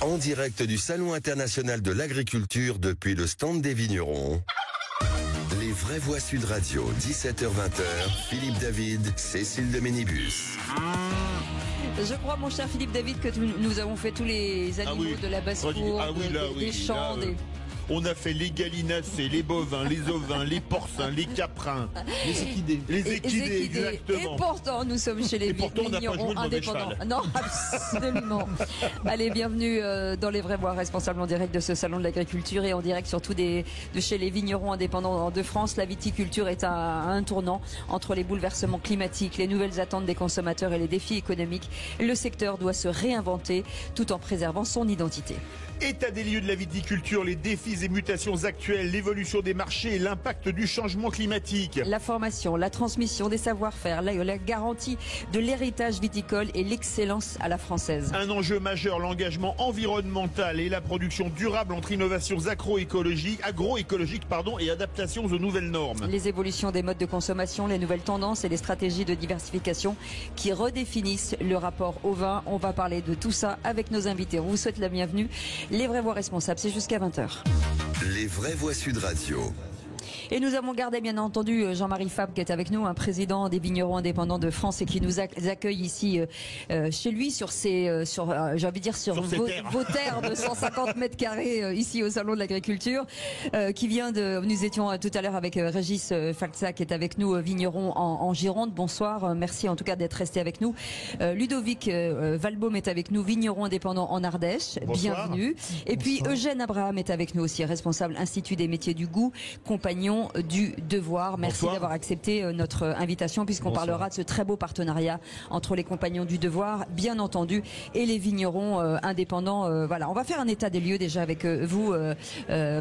En direct du Salon international de l'agriculture depuis le stand des vignerons. Les vraies voix Sud Radio, 17h-20h, Philippe David, Cécile de Ménibus. Je crois, mon cher Philippe David, que nous avons fait tous les animaux de la basse-cour, des champs, On a fait les gallinacés, les bovins, les ovins, les porcins, les caprins, les équidés. Les équidés, exactement. Et pourtant, nous sommes chez les vignerons indépendants. Non, absolument. Allez, bienvenue dans Les Vraies Voix, responsables en direct de ce salon de l'agriculture et en direct surtout de chez les vignerons indépendants de France. La viticulture est à un tournant entre les bouleversements climatiques, les nouvelles attentes des consommateurs et les défis économiques. Le secteur doit se réinventer tout en préservant son identité. État des lieux de la viticulture, les défis et mutations actuelles, l'évolution des marchés et l'impact du changement climatique. La formation, la transmission des savoir-faire, la garantie de l'héritage viticole et l'excellence à la française. Un enjeu majeur, l'engagement environnemental et la production durable entre innovations agroécologiques et adaptations aux nouvelles normes. Les évolutions des modes de consommation, les nouvelles tendances et les stratégies de diversification qui redéfinissent le rapport au vin. On va parler de tout ça avec nos invités. On vous souhaite la bienvenue. Les Vraies Voix responsables, c'est jusqu'à 20h. Les Vraies Voix Sud Radio. Et nous avons gardé bien entendu Jean-Marie Fabre qui est avec nous, un président des vignerons indépendants de France et qui nous accueille ici chez lui sur vos terres de 150 mètres carrés ici au Salon de l'Agriculture, nous étions tout à l'heure avec Régis Falza qui est avec nous, vigneron en Gironde. Bonsoir, merci en tout cas d'être resté avec nous. Ludovic Valbaume est avec nous, vigneron indépendant en Ardèche. Bonsoir. Bienvenue. Et puis Eugène Abraham est avec nous aussi, responsable Institut des métiers du goût, compagnon du devoir. Merci d'avoir accepté notre invitation puisqu'on parlera de ce très beau partenariat entre les compagnons du devoir, bien entendu, et les vignerons indépendants. Voilà, on va faire un état des lieux déjà avec vous,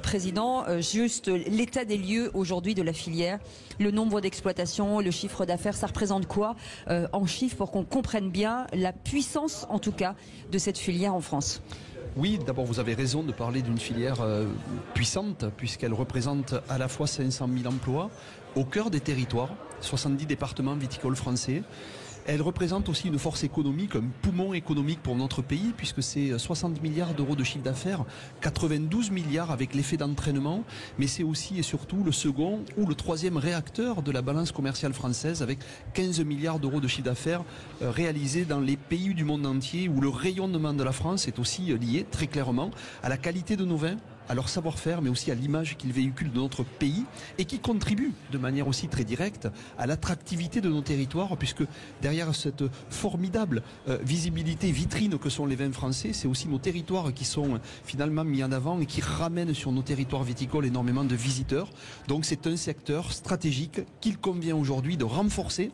président. Juste l'état des lieux aujourd'hui de la filière, le nombre d'exploitations, le chiffre d'affaires, ça représente quoi en chiffres pour qu'on comprenne bien la puissance, en tout cas, de cette filière en France? Oui, d'abord vous avez raison de parler d'une filière puissante puisqu'elle représente à la fois 500 000 emplois au cœur des territoires, 70 départements viticoles français. Elle représente aussi une force économique, un poumon économique pour notre pays puisque c'est 60 milliards d'euros de chiffre d'affaires, 92 milliards avec l'effet d'entraînement, mais c'est aussi et surtout le second ou le troisième réacteur de la balance commerciale française avec 15 milliards d'euros de chiffre d'affaires réalisés dans les pays du monde entier où le rayonnement de la France est aussi lié très clairement à la qualité de nos vins, à leur savoir-faire, mais aussi à l'image qu'ils véhiculent de notre pays et qui contribuent de manière aussi très directe à l'attractivité de nos territoires, puisque derrière cette formidable visibilité vitrine que sont les vins français, c'est aussi nos territoires qui sont finalement mis en avant et qui ramènent sur nos territoires viticoles énormément de visiteurs. Donc c'est un secteur stratégique qu'il convient aujourd'hui de renforcer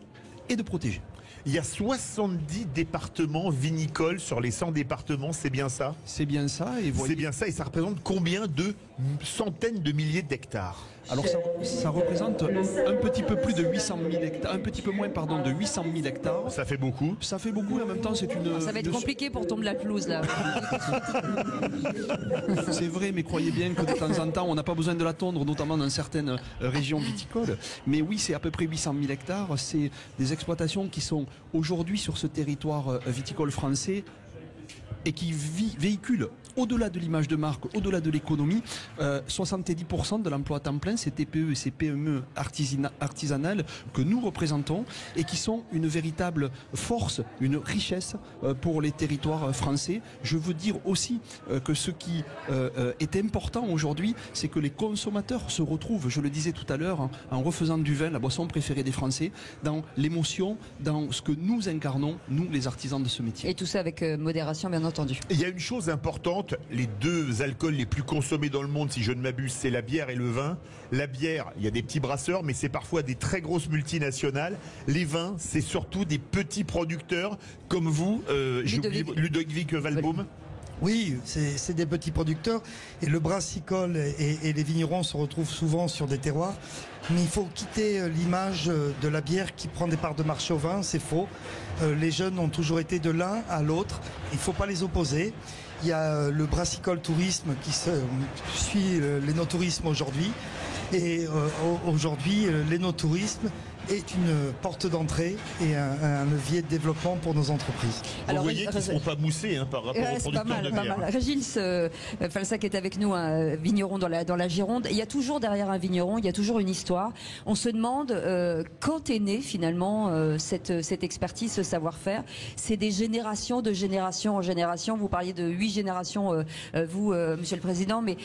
et de protéger. Il y a 70 départements vinicoles sur les 100 départements, c'est bien ça? C'est bien ça. C'est bien ça, et ça représente combien de centaines de milliers d'hectares? Alors ça représente un petit peu plus de 800 000 hectares, un petit peu moins pardon de 800 000 hectares. Ça fait beaucoup. Ça fait beaucoup et en même temps c'est une... Ça va être compliqué pour tomber la pelouse là. C'est vrai, mais croyez bien que de temps en temps on n'a pas besoin de la tondre, notamment dans certaines régions viticoles. Mais oui, c'est à peu près 800 000 hectares. C'est des exploitations qui sont aujourd'hui sur ce territoire viticole français et qui véhiculent au-delà de l'image de marque, au-delà de l'économie, 70% de l'emploi à temps plein, ces TPE et ces PME artisanales que nous représentons et qui sont une véritable force, une richesse pour les territoires français. Je veux dire aussi que ce qui est important aujourd'hui, c'est que les consommateurs se retrouvent, je le disais tout à l'heure, en refaisant du vin, la boisson préférée des Français, dans l'émotion, dans ce que nous incarnons, nous les artisans de ce métier. Et tout ça avec modération, bien entendu. Il y a une chose importante, les deux alcools les plus consommés dans le monde, si je ne m'abuse, c'est la bière et le vin. La bière, il y a des petits brasseurs, mais c'est parfois des très grosses multinationales. Les vins, c'est surtout des petits producteurs comme vous, Ludovic Valbaume. Oui, c'est des petits producteurs et le brassicole et les vignerons se retrouvent souvent sur des terroirs. Mais il faut quitter l'image de la bière qui prend des parts de marché au vin, c'est faux. Les jeunes ont toujours été de l'un à l'autre, il ne faut pas les opposer. Il y a le brassicole tourisme qui suit l'énotourisme aujourd'hui. Et aujourd'hui, l'énotourisme est une porte d'entrée et un levier de développement pour nos entreprises. Vous voyez qu'ils ne sont pas moussés par rapport aux producteurs de bière. Régis Falsac est avec nous, un vigneron dans la Gironde. Il y a toujours derrière un vigneron, il y a toujours une histoire. On se demande quand est née finalement cette expertise, ce savoir-faire. C'est des générations de génération en génération. Vous parliez de 8 générations, vous, Monsieur le Président, mais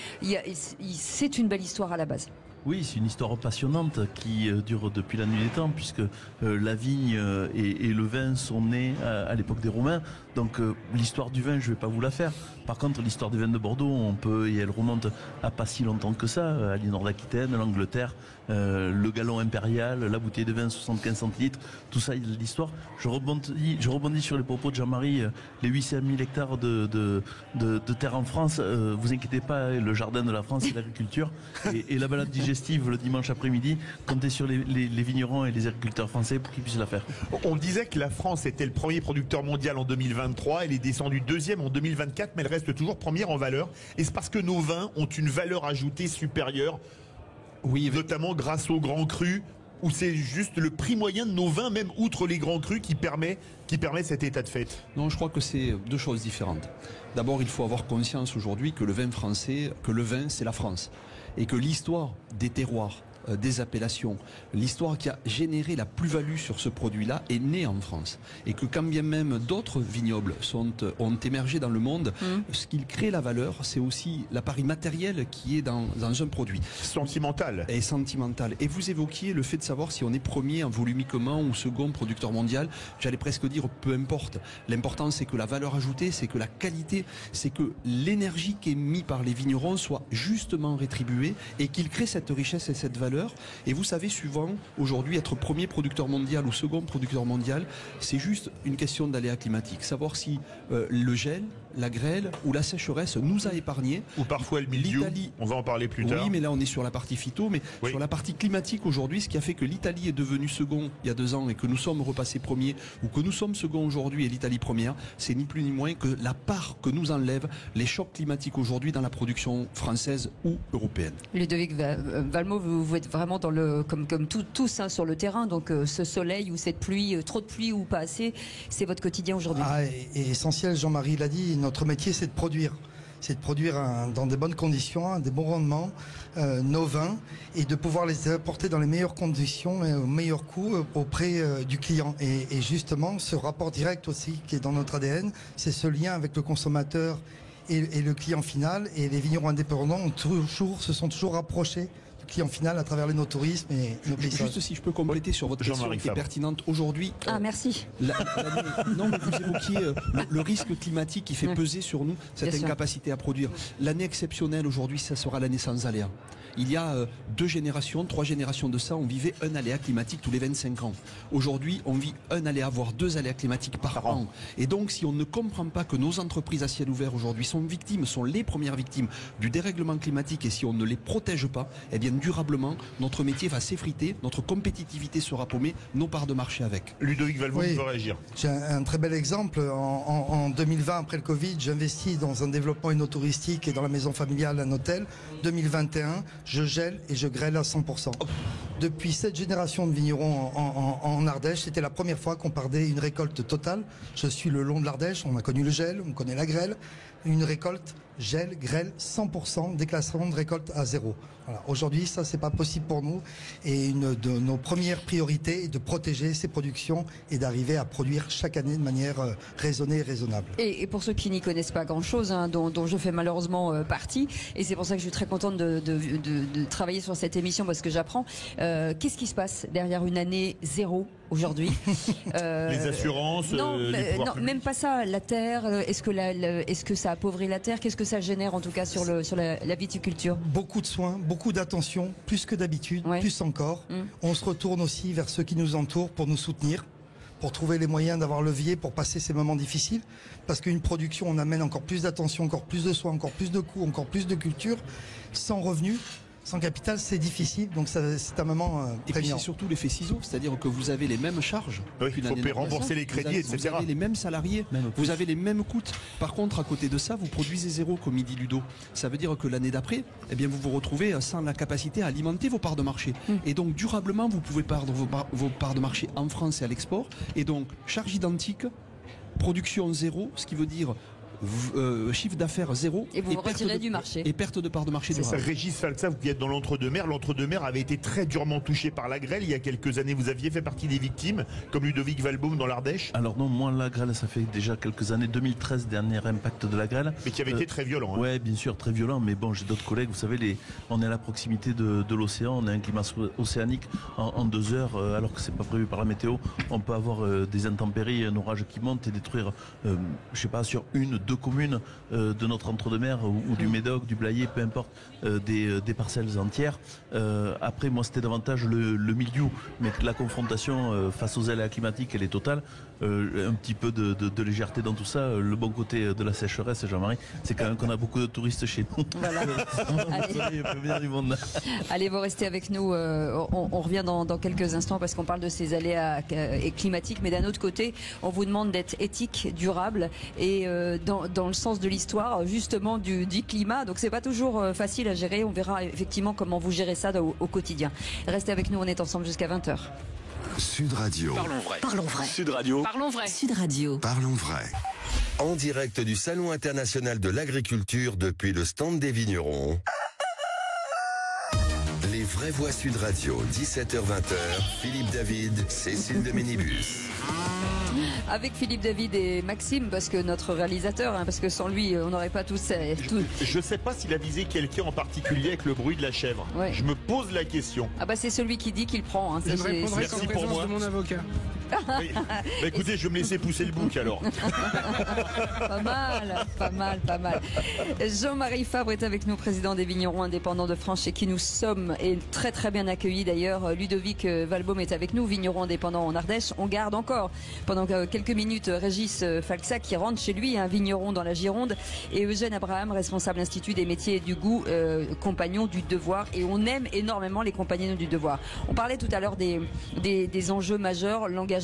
c'est une belle histoire à la base. Oui, c'est une histoire passionnante qui dure depuis la nuit des temps, puisque la vigne et le vin sont nés à l'époque des Romains. Donc l'histoire du vin, je ne vais pas vous la faire. Par contre, l'histoire du vin de Bordeaux, et elle remonte à pas si longtemps que ça, à l'Île d'Aquitaine, l'Angleterre, le galon impérial, la bouteille de vin 75 centilitres, tout ça, il y a de l'histoire. Je rebondis sur les propos de Jean-Marie, les 800 000 hectares de terre en France, vous inquiétez pas, le jardin de la France, c'est l'agriculture. Et la balade digestive le dimanche après-midi, comptez sur les vignerons et les agriculteurs français pour qu'ils puissent la faire. On disait que la France était le premier producteur mondial en 2023, elle est descendue deuxième en 2024, mais elle reste toujours première en valeur. Et c'est parce que nos vins ont une valeur ajoutée supérieure, notamment grâce aux grands crus, où c'est juste le prix moyen de nos vins, même outre les grands crus, qui permet cet état de fait. Non, je crois que c'est deux choses différentes. D'abord, il faut avoir conscience aujourd'hui que le vin français, que le vin, c'est la France. Et que l'histoire des terroirs, des appellations, l'histoire qui a généré la plus-value sur ce produit-là est née en France. Et que quand bien même d'autres vignobles ont émergé dans le monde, ce qui crée la valeur, c'est aussi la part immatérielle qui est dans un produit. Sentimental. Et sentimental. Et vous évoquiez le fait de savoir si on est premier en volumiquement ou second producteur mondial. J'allais presque dire peu importe. L'important, c'est que la valeur ajoutée, c'est que la qualité, c'est que l'énergie qui est mise par les vignerons soit justement rétribuée et qu'ils créent cette richesse et cette valeur. Et vous savez, souvent, aujourd'hui, être premier producteur mondial ou second producteur mondial, c'est juste une question d'aléa climatique. Savoir si le gel, la grêle ou la sécheresse nous a épargné. Ou parfois le mildiou, on va en parler plus tard. Oui, mais là on est sur la partie phyto, mais sur la partie climatique aujourd'hui, ce qui a fait que l'Italie est devenue second il y a 2 ans et que nous sommes repassés premiers, ou que nous sommes second aujourd'hui et l'Italie première, c'est ni plus ni moins que la part que nous enlèvent les chocs climatiques aujourd'hui dans la production française ou européenne. Ludovic Valmont, vous êtes vraiment dans comme tous hein, sur le terrain, donc ce soleil ou cette pluie, trop de pluie ou pas assez, c'est votre quotidien aujourd'hui. Et essentiel, Jean-Marie l'a dit, notre métier c'est de produire. C'est de produire dans des bonnes conditions, des bons rendements, nos vins, et de pouvoir les apporter dans les meilleures conditions et au meilleur coût auprès du client. Et justement, ce rapport direct aussi qui est dans notre ADN, c'est ce lien avec le consommateur et le client final. Et les vignerons indépendants se sont toujours rapprochés du client final à travers les no-tourismes et nos paysages. Juste si je peux compléter sur votre question qui est pertinente aujourd'hui. Merci. Non, mais vous évoquiez le risque climatique qui fait peser sur nous cette incapacité à produire. L'année exceptionnelle aujourd'hui, ça sera l'année sans aléa. Il y a 2 générations, 3 générations de ça, on vivait un aléa climatique tous les 25 ans. Aujourd'hui, on vit un aléa, voire 2 aléas climatiques par an. Et donc, si on ne comprend pas que nos entreprises à ciel ouvert aujourd'hui sont les premières victimes du dérèglement climatique, et si on ne les protège pas, eh bien, durablement, notre métier va s'effriter, notre compétitivité sera paumée, nos parts de marché avec. Ludovic Valmont veut réagir. J'ai un très bel exemple. En 2020, après le Covid, j'investis dans un développement œnotouristique et dans la maison familiale, un hôtel. 2021, je gèle et je grêle à 100%. Depuis cette génération de vignerons en Ardèche, c'était la première fois qu'on perdait une récolte totale. Je suis le long de l'Ardèche, on a connu le gel, on connaît la grêle. Une récolte, gel, grêle, 100%, déclassement de récolte à 0. Voilà. Aujourd'hui, ça, c'est pas possible pour nous. Et une de nos premières priorités est de protéger ces productions et d'arriver à produire chaque année de manière raisonnée et raisonnable. Et pour ceux qui n'y connaissent pas grand-chose, hein, dont je fais malheureusement partie, et c'est pour ça que je suis très contente de travailler sur cette émission parce que j'apprends, qu'est-ce qui se passe derrière une année 0 aujourd'hui? Les assurances, non, même pas ça. La terre, est-ce que ça appauvrit la terre? Qu'est-ce que ça génère en tout cas sur la viticulture? Beaucoup de soins, beaucoup d'attention, plus que d'habitude, plus encore. On se retourne aussi vers ceux qui nous entourent pour nous soutenir, pour trouver les moyens d'avoir levier pour passer ces moments difficiles. Parce qu'une production, on amène encore plus d'attention, encore plus de soins, encore plus de coûts, encore plus de culture, sans revenus. sans capital, c'est difficile. Donc c'est un moment Et puis prégnant. c'est surtout l'effet ciseau, c'est-à-dire que vous avez les mêmes charges. Oui, qu'une il faut année payer, normale. rembourser les crédits, Vous etc. avez les mêmes salariés, vous avez les mêmes coûts. Par contre, à côté de ça, vous produisez zéro, comme il dit Ludo. Ça veut dire que l'année d'après, eh bien, vous vous retrouvez sans la capacité à alimenter vos parts de marché. Et donc, durablement, vous pouvez perdre vos parts de marché en France et à l'export. Et donc, charge identique, production zéro, ce qui veut dire chiffre d'affaires zéro Et vous vous retirez du marché. Et perte de part de marché C'est ça, durable. Régis Falxa, vous qui êtes dans l'entre-deux-mer. L'entre-deux-mer avait été très durement touché par la grêle il y a quelques années. Vous aviez fait partie des victimes, comme Ludovic Valbaum dans l'Ardèche, Alors non, moi la grêle, ça fait déjà quelques années, 2013, dernier impact de la grêle. mais qui avait été très violent. Hein. Ouais, bien sûr, très violent, mais bon, j'ai d'autres collègues, vous savez, on est à la proximité de l'océan, on a un climat océanique en 2 heures, alors que c'est pas prévu par la météo, on peut avoir des intempéries, un orage qui monte et détruire, je sais pas, sur 1-2 communes de notre entre-deux-mer ou du Médoc, du Blayais, peu importe, des parcelles entières. Après, moi, c'était davantage le milieu, mais la confrontation face aux aléas climatiques, elle est totale. Un petit peu de légèreté dans tout ça. Le bon côté de la sécheresse, Jean-Marie, c'est quand même qu'on a beaucoup de touristes chez nous. Voilà. Il peut venir du monde. Allez, vous restez avec nous. On revient dans quelques instants parce qu'on parle de ces aléas climatiques. Mais d'un autre côté, on vous demande d'être éthique, durable et dans le sens de l'histoire, justement, du climat. Donc, c'est pas toujours facile à gérer. On verra effectivement comment vous gérez ça au quotidien. Restez avec nous. On est ensemble jusqu'à 20h. Sud Radio. Parlons vrai. Parlons vrai. Sud Radio. Parlons vrai. Sud Radio. Parlons vrai. En direct du Salon international de l'agriculture depuis le stand des vignerons. Les vraies voix Sud Radio, 17h-20h, Philippe David, Cécile de Ménibus. Avec Philippe David et Maxime, parce que notre réalisateur, parce que sans lui, on n'aurait pas tous... Je ne sais pas s'il a visé quelqu'un en particulier avec le bruit de la chèvre. Ouais. Je me pose la question. Ah bah c'est celui qui dit qu'il prend. Je ne répondrai qu'en Merci pour présence moi. de mon avocat. Oui. Bah, écoutez, je vais me laisser pousser le bouc alors. Pas mal, pas mal, pas mal. Jean-Marie Fabre est avec nous, président des vignerons indépendants de France, chez qui nous sommes et très très bien accueillis d'ailleurs. Ludovic Valbaum est avec nous, vigneron indépendant en Ardèche. On garde encore pendant quelques minutes Régis Falxa qui rentre chez lui, un vigneron dans la Gironde, et Eugène Abraham, responsable Institut des métiers et du goût, compagnon du devoir. Et on aime énormément les compagnons du devoir. On parlait tout à l'heure des enjeux majeurs, l'engagement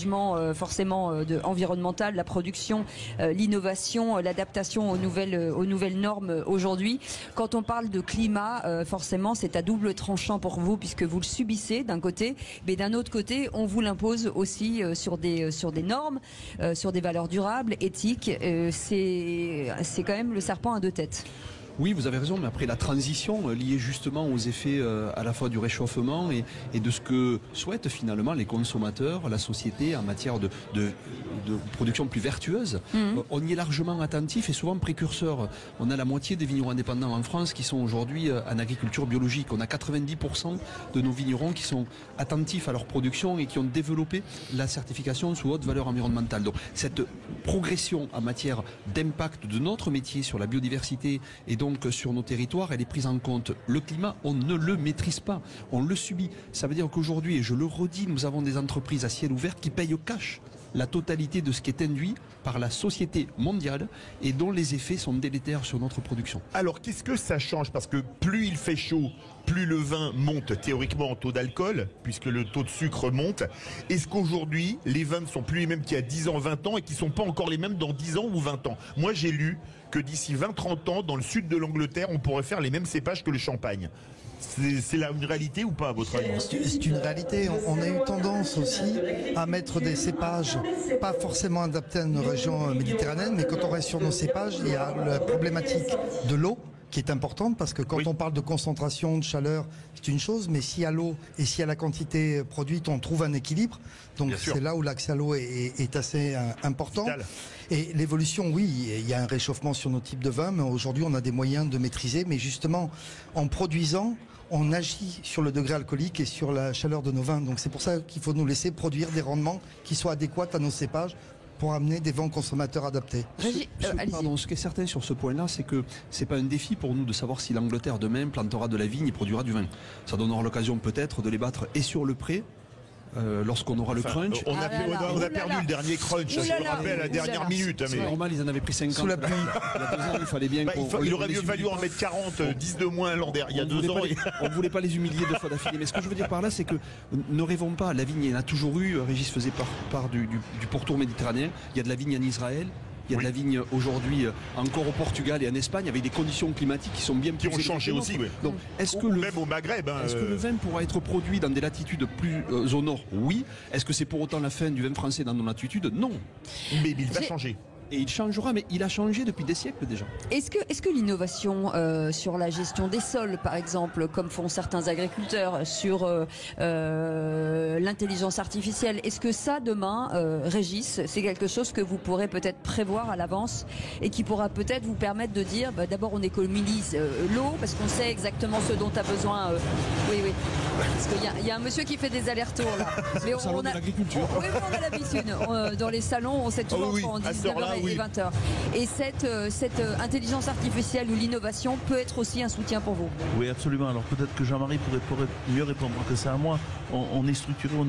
forcément environnemental, la production, l'innovation, l'adaptation aux nouvelles normes aujourd'hui. Quand on parle de climat, forcément c'est à double tranchant pour vous puisque vous le subissez d'un côté, mais d'un autre côté on vous l'impose aussi sur des normes, sur des valeurs durables, éthiques. C'est quand même le serpent à deux têtes. Oui, vous avez raison, mais après la transition liée justement aux effets à la fois du réchauffement et de ce que souhaitent finalement les consommateurs, la société en matière de production plus vertueuse, on y est largement attentif et souvent précurseur. On a la moitié des vignerons indépendants en France qui sont aujourd'hui en agriculture biologique. On a 90% de nos vignerons qui sont attentifs à leur production et qui ont développé la certification sous haute valeur environnementale. Donc cette progression en matière d'impact de notre métier sur la biodiversité et donc sur nos territoires, elle est prise en compte. Le climat, on ne le maîtrise pas, on le subit. Ça veut dire qu'aujourd'hui, et je le redis, nous avons des entreprises à ciel ouvert qui payent au cash la totalité de ce qui est induit par la société mondiale et dont les effets sont délétères sur notre production. Alors, qu'est-ce que ça change? Parce que plus il fait chaud, plus le vin monte théoriquement en taux d'alcool, puisque le taux de sucre monte. Est-ce qu'aujourd'hui, les vins ne sont plus les mêmes qu'il y a 10 ans, 20 ans, et qui ne sont pas encore les mêmes dans 10 ans ou 20 ans? Moi, j'ai lu que d'ici 20-30 ans, dans le sud de l'Angleterre, on pourrait faire les mêmes cépages que le champagne. C'est là une réalité ou pas, à votre avis? C'est une réalité. On a eu tendance aussi à mettre des cépages pas forcément adaptés à nos régions méditerranéennes, mais quand on reste sur nos cépages, il y a la problématique de l'eau qui est importante parce que quand on parle de concentration, de chaleur, c'est une chose, mais s'il y a l'eau et s'il y a la quantité produite, on trouve un équilibre. Donc c'est là où l'accès à l'eau est assez important. Vital. Et l'évolution, oui, il y a un réchauffement sur nos types de vins, mais aujourd'hui on a des moyens de maîtriser. Mais justement, en produisant, on agit sur le degré alcoolique et sur la chaleur de nos vins. Donc c'est pour ça qu'il faut nous laisser produire des rendements qui soient adéquats à nos cépages pour amener des vents consommateurs adaptés. Ce qui est certain sur ce point-là, c'est que c'est pas un défi pour nous de savoir si l'Angleterre demain plantera de la vigne et produira du vin. Ça donnera l'occasion peut-être de les battre et sur le pré lorsqu'on aura le crunch. On a perdu le dernier crunch, je me rappelle, à la dernière minute. C'est normal, ils en avaient pris 50. Sous la pluie. Il y a 2 ans, il fallait bien il aurait mieux fallu en mettre 40, 10 de moins l'an dernier, il y a 2 ans. On ne voulait pas les humilier 2 fois d'affilée. Mais ce que je veux dire par là, c'est que ne rêvons pas. La vigne, il y en a toujours eu. Régis faisait part du pourtour méditerranéen. Il y a de la vigne en Israël. Il y a de la vigne aujourd'hui encore au Portugal et en Espagne avec des conditions climatiques qui sont bien plus qui ont changé aussi. Oui. Donc, même au Maghreb. Est-ce que le vin pourra être produit dans des latitudes plus au nord? Oui. Est-ce que c'est pour autant la fin du vin français dans nos latitudes? Non. Mais il va changer. Et il changera, mais il a changé depuis des siècles déjà. Est-ce que l'innovation sur la gestion des sols, par exemple, comme font certains agriculteurs, sur l'intelligence artificielle, est-ce que ça, demain, Régis, c'est quelque chose que vous pourrez peut-être prévoir à l'avance et qui pourra peut-être vous permettre de dire, d'abord on économise l'eau, parce qu'on sait exactement ce dont a besoin... oui. Parce qu'il y a un monsieur qui fait des allers-retours là. Mais on a l'agriculture. Oui, on a l'habitude. Dans les salons, on sait toujours en 19h et 20h. Et cette intelligence artificielle ou l'innovation peut être aussi un soutien pour vous. Oui, absolument. Alors peut-être que Jean-Marie pourrait mieux répondre que ça à moi. On est structuré au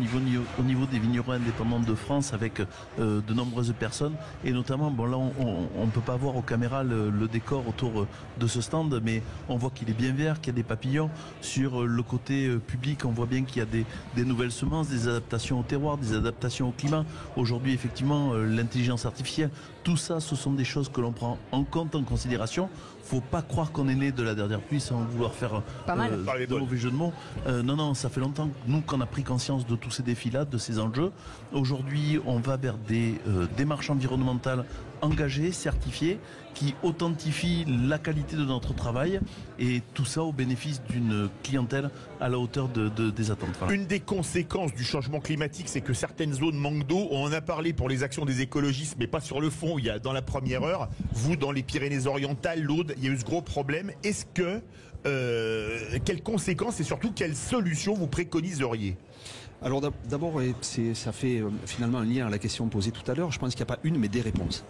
niveau des vignerons indépendants de France avec de nombreuses personnes. Et notamment, bon là, on ne peut pas voir aux caméras le décor autour de ce stand, mais on voit qu'il est bien vert, qu'il y a des papillons. Sur le côté public, on voit bien qu'il y a des nouvelles semences, des adaptations au terroir, des adaptations au climat. Aujourd'hui, effectivement, l'intelligence artificielle, tout ça, ce sont des choses que l'on prend en compte, en considération. Faut pas croire qu'on est né de la dernière pluie sans vouloir faire de mauvais jeux de mots. Non, ça fait longtemps, nous, qu'on a pris conscience de tous ces défis-là, de ces enjeux. Aujourd'hui, on va vers des démarches environnementales engagées, certifiées, qui authentifient la qualité de notre travail, et tout ça au bénéfice d'une clientèle à la hauteur des attentes. Voilà. Une des conséquences du changement climatique, c'est que certaines zones manquent d'eau. On en a parlé pour les actions des écologistes, mais pas sur le fond. Il y a dans la première heure, vous dans les Pyrénées-Orientales, l'Aude, il y a eu ce gros problème. Est-ce que quelles conséquences et surtout quelles solutions vous préconiseriez? Alors d'abord, ça fait finalement un lien à la question posée tout à l'heure. Je pense qu'il n'y a pas une, mais des réponses.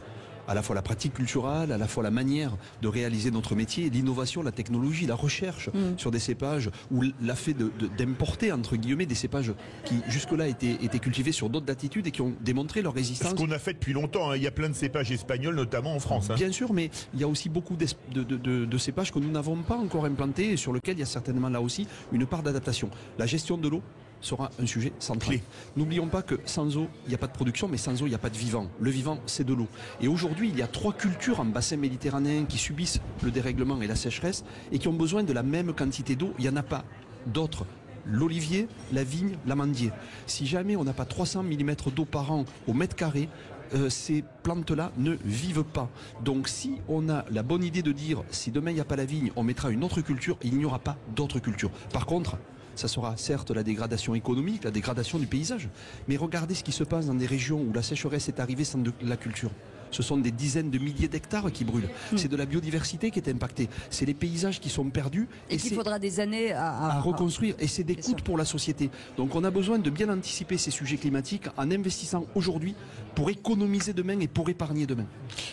À la fois la pratique culturelle, à la fois la manière de réaliser notre métier, l'innovation, la technologie, la recherche sur des cépages, ou la fait d'importer, entre guillemets, des cépages qui jusque-là étaient cultivés sur d'autres latitudes et qui ont démontré leur résistance. Ce qu'on a fait depuis longtemps, hein. Il y a plein de cépages espagnols, notamment en France. Hein. Bien sûr, mais il y a aussi beaucoup de cépages que nous n'avons pas encore implantés et sur lesquels il y a certainement là aussi une part d'adaptation. La gestion de l'eau sera un sujet central. N'oublions pas que sans eau, il n'y a pas de production, mais sans eau, il n'y a pas de vivant. Le vivant, c'est de l'eau. Et aujourd'hui, il y a 3 cultures en bassin méditerranéen qui subissent le dérèglement et la sécheresse et qui ont besoin de la même quantité d'eau. Il n'y en a pas d'autres. L'olivier, la vigne, l'amandier. Si jamais on n'a pas 300 mm d'eau par an au mètre carré, ces plantes-là ne vivent pas. Donc si on a la bonne idée de dire, si demain il n'y a pas la vigne, on mettra une autre culture, il n'y aura pas d'autre culture. Par contre, ça sera certes la dégradation économique, la dégradation du paysage. Mais regardez ce qui se passe dans des régions où la sécheresse est arrivée sans de la culture. Ce sont des dizaines de milliers d'hectares qui brûlent. C'est de la biodiversité qui est impactée. C'est les paysages qui sont perdus. Et qu'il faudra des années à reconstruire. Et c'est des coûts pour la société. Donc on a besoin de bien anticiper ces sujets climatiques en investissant aujourd'hui pour économiser demain et pour épargner demain.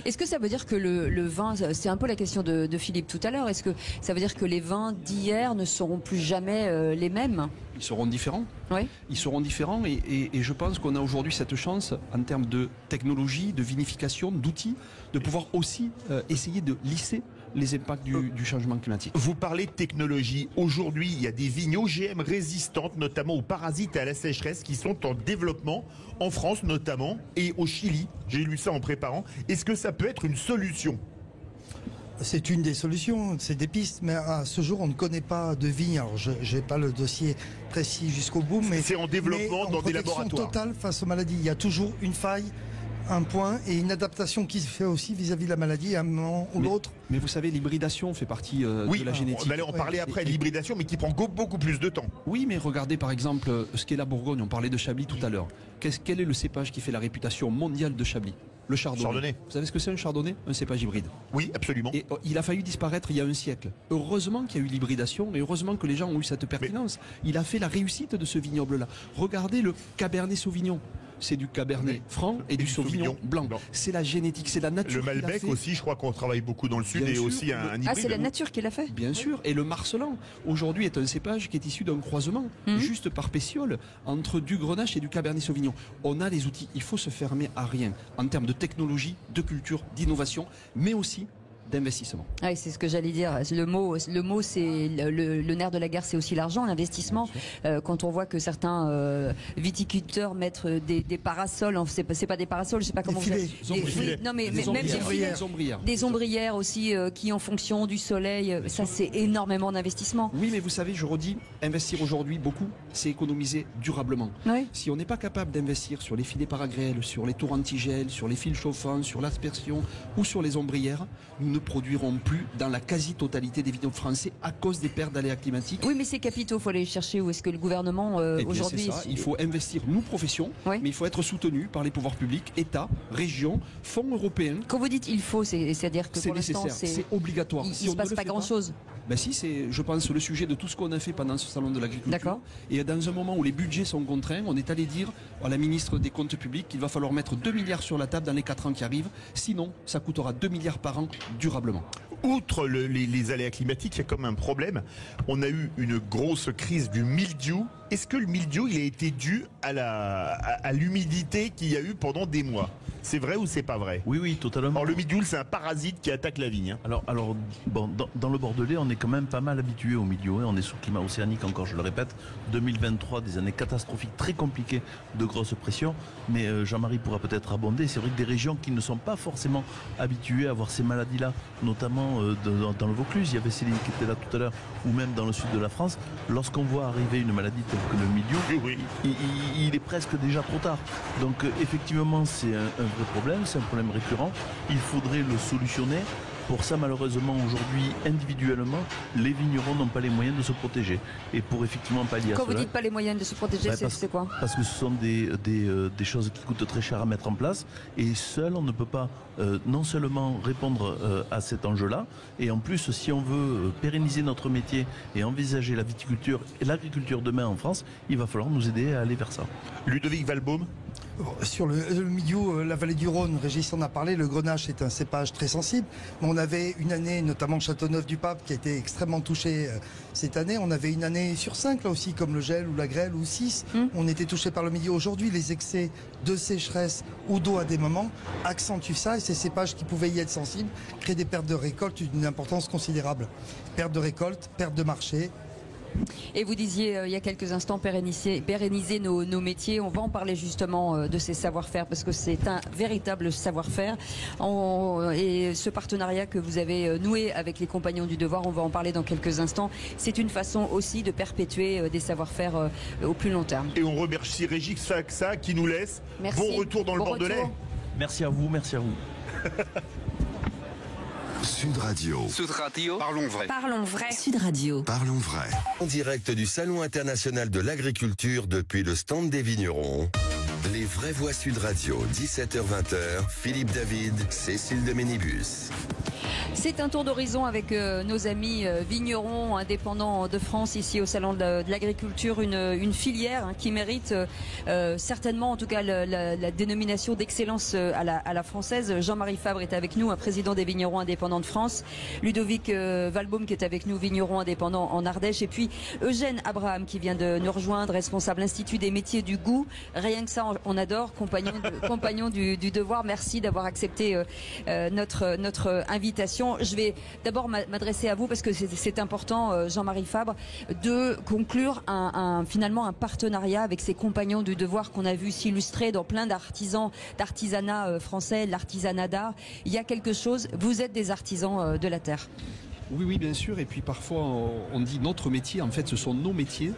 Est-ce que ça veut dire que le vin, c'est un peu la question de Philippe tout à l'heure, est-ce que ça veut dire que les vins d'hier ne seront plus jamais les mêmes? Ils seront différents. Oui. Ils seront différents et je pense qu'on a aujourd'hui cette chance en termes de technologie, de vinification, d'outils, de pouvoir aussi essayer de lisser les impacts du changement climatique. Vous parlez de technologie. Aujourd'hui, il y a des vignes OGM résistantes, notamment aux parasites et à la sécheresse, qui sont en développement, en France notamment, et au Chili. J'ai lu ça en préparant. Est-ce que ça peut être une solution ? C'est une des solutions, c'est des pistes, mais à ce jour, on ne connaît pas de vigne. Alors, je n'ai pas le dossier précis jusqu'au bout, mais c'est en développement dans des laboratoires. Totale face aux maladies. Il y a toujours une faille, un point et une adaptation qui se fait aussi vis-à-vis de la maladie à un moment ou l'autre. Mais vous savez, l'hybridation fait partie de la génétique. On allait en parler après, l'hybridation, mais qui prend beaucoup plus de temps. Oui, mais regardez par exemple ce qu'est la Bourgogne. On parlait de Chablis tout à l'heure. Quel est le cépage qui fait la réputation mondiale de Chablis ? Le chardonnay. Vous savez ce que c'est un chardonnay ? Un cépage hybride. Oui, absolument. Et il a failli disparaître il y a un siècle. Heureusement qu'il y a eu l'hybridation et heureusement que les gens ont eu cette pertinence. Il a fait la réussite de ce vignoble-là. Regardez le Cabernet Sauvignon. c'est du Cabernet Franc et du Sauvignon blanc. C'est la génétique, c'est la nature. Le Malbec aussi, je crois qu'on travaille beaucoup dans le sud, et aussi un hybride. Ah, c'est la nature qui l'a fait. Bien sûr. Et le Marcellan, aujourd'hui, est un cépage qui est issu d'un croisement, juste par pétiole, entre du Grenache et du Cabernet Sauvignon. On a les outils, il faut se fermer à rien, en termes de technologie, de culture, d'innovation, mais aussi d'investissement. Ah oui, c'est ce que j'allais dire. Le mot, c'est le nerf de la guerre, c'est aussi l'argent, l'investissement. Quand on voit que certains viticulteurs mettent des parasols, c'est pas des parasols, je sais pas comment vous appelez. Non, mais même des ombrières aussi qui, en fonction du soleil, ça c'est énormément d'investissement. Oui, mais vous savez, je redis, investir aujourd'hui beaucoup, c'est économiser durablement. Oui. Si on n'est pas capable d'investir sur les filets paragrêles, sur les tours antigel, sur les fils chauffants, sur l'aspersion ou sur les ombrières, nous ne produiront plus dans la quasi-totalité des vignobles français à cause des pertes d'aléas climatiques. Oui, mais ces capitaux, il faut aller les chercher. Où est-ce que le gouvernement aujourd'hui... Il faut investir, nous, professions, mais il faut être soutenu par les pouvoirs publics, État, régions, fonds européens. Quand vous dites il faut, c'est-à-dire que c'est pour l'instant, c'est obligatoire. Il ne se passe pas grand-chose. Ben si, c'est, je pense, le sujet de tout ce qu'on a fait pendant ce salon de l'agriculture. D'accord. Et dans un moment où les budgets sont contraints, on est allé dire à la ministre des Comptes publics qu'il va falloir mettre 2 milliards sur la table dans les 4 ans qui arrivent. Sinon, ça coûtera 2 milliards par an durablement. Outre les aléas climatiques, il y a comme un problème. On a eu une grosse crise du mildiou. Est-ce que le mildiou, il a été dû à l'humidité qu'il y a eu pendant des mois? C'est vrai ou c'est pas vrai? Oui, totalement. Alors le mildiou, c'est un parasite qui attaque la vigne. Alors bon, dans le Bordelais, on est quand même pas mal habitué au mildiou. On est sous climat océanique, encore, je le répète. 2023, des années catastrophiques, très compliquées, de grosses pressions. Mais Jean-Marie pourra peut-être abonder. C'est vrai que des régions qui ne sont pas forcément habituées à avoir ces maladies-là, notamment dans le Vaucluse, il y avait Céline qui était là tout à l'heure, ou même dans le sud de la France, lorsqu'on voit arriver une maladie telle que le mildiou, il est presque déjà trop tard. Donc effectivement, c'est un vrai problème, c'est un problème récurrent. Il faudrait le solutionner. Pour ça, malheureusement, aujourd'hui, individuellement, les vignerons n'ont pas les moyens de se protéger. Et pour effectivement pallier à cela... Quand vous dites pas les moyens de se protéger, c'est quoi? Parce que ce sont des choses qui coûtent très cher à mettre en place. Et seul, on ne peut pas non seulement répondre à cet enjeu-là, et en plus, si on veut pérenniser notre métier et envisager la viticulture et l'agriculture demain en France, il va falloir nous aider à aller vers ça. Ludovic Valbaum. Sur le milieu, la vallée du Rhône, Régis en a parlé, le Grenache est un cépage très sensible. Mais on avait une année, notamment Châteauneuf-du-Pape, qui a été extrêmement touché cette année. On avait une année sur 5, là aussi, comme le gel ou la grêle, ou 6. On était touché par le milieu. Aujourd'hui, les excès de sécheresse ou d'eau à des moments accentuent ça. Et ces cépages qui pouvaient y être sensibles créent des pertes de récolte d'une importance considérable. Perte de récolte, perte de marché. Et vous disiez il y a quelques instants pérenniser nos métiers. On va en parler justement de ces savoir-faire parce que c'est un véritable savoir-faire. Et ce partenariat que vous avez noué avec les Compagnons du Devoir, on va en parler dans quelques instants. C'est une façon aussi de perpétuer des savoir-faire au plus long terme. Et on remercie Régis Faxa qui nous laisse. Merci. Bon retour dans le Bordelais. Retour. Merci à vous, merci à vous. Sud Radio. Sud Radio. Parlons vrai. Parlons vrai. Sud Radio. Parlons vrai. En direct du Salon international de l'agriculture depuis le stand des vignerons. Les vraies voix Sud Radio, 17h-20h, Philippe David, Cécile de Ménibus. C'est un tour d'horizon avec nos amis vignerons indépendants de France ici au Salon de l'agriculture, une filière qui mérite certainement en tout cas la dénomination d'excellence à la française. Jean-Marie Fabre est avec nous, un président des vignerons indépendants de France, Ludovic Valbaum qui est avec nous, vigneron indépendant en Ardèche, et puis Eugène Abraham qui vient de nous rejoindre, responsable Institut des métiers du goût. Rien que ça, on adore, compagnon du devoir. Merci d'avoir accepté notre invitation. Je vais d'abord m'adresser à vous parce que c'est important, Jean-Marie Fabre, de conclure finalement un partenariat avec ces Compagnons du Devoir qu'on a vu s'illustrer dans plein d'artisanat français, l'artisanat d'art. Il y a quelque chose, vous êtes des artisans de la terre. Oui, bien sûr. Et puis parfois on dit notre métier, en fait ce sont nos métiers.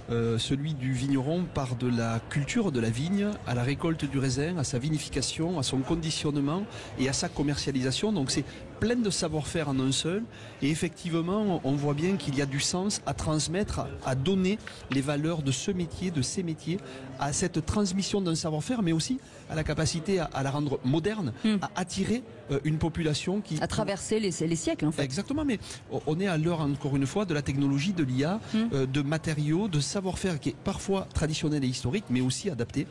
Celui du vigneron part de la culture de la vigne à la récolte du raisin, à sa vinification, à son conditionnement et à sa commercialisation. Donc c'est plein de savoir-faire en un seul. Et effectivement, on voit bien qu'il y a du sens à transmettre, à donner les valeurs de ce métier, de ces métiers, à cette transmission d'un savoir-faire, mais aussi à la capacité à la rendre moderne, à attirer une population qui... À traverser les siècles, en fait. Exactement, mais on est à l'heure, encore une fois, de la technologie, de l'IA, de matériaux, de savoir-faire qui est parfois traditionnel et historique, mais aussi adapté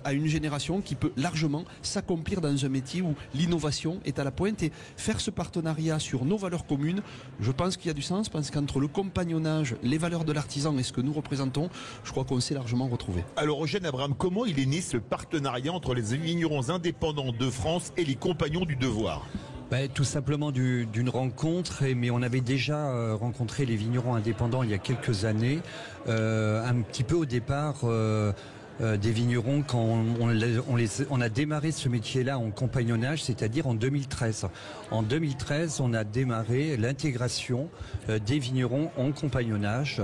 à une génération qui peut largement s'accomplir dans un métier où l'innovation est à la pointe. Et faire ce partenariat sur nos valeurs communes, je pense qu'il y a du sens, parce qu'entre le compagnonnage, les valeurs de l'artisan et ce que nous représentons, je crois qu'on s'est largement retrouvé. Alors Eugène Abraham, comment il est né ce partenariat entre les vignerons indépendants de France et les compagnons du devoir? Tout simplement d'une rencontre, mais on avait déjà rencontré les vignerons indépendants il y a quelques années, un petit peu au départ des vignerons quand on a démarré ce métier-là en compagnonnage, c'est-à-dire en 2013. En 2013, on a démarré l'intégration des vignerons en compagnonnage.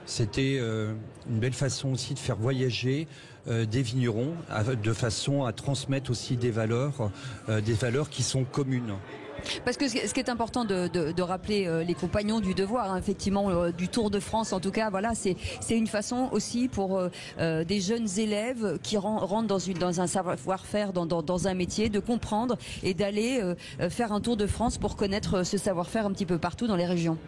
C'était une belle façon aussi de faire voyager des vignerons de façon à transmettre aussi des valeurs qui sont communes. Parce que ce qui est important de rappeler les compagnons du devoir, hein, effectivement, du Tour de France, en tout cas, voilà, c'est une façon aussi pour des jeunes élèves qui rentrent dans un savoir-faire, dans un métier, de comprendre et d'aller faire un Tour de France pour connaître ce savoir-faire un petit peu partout dans les régions.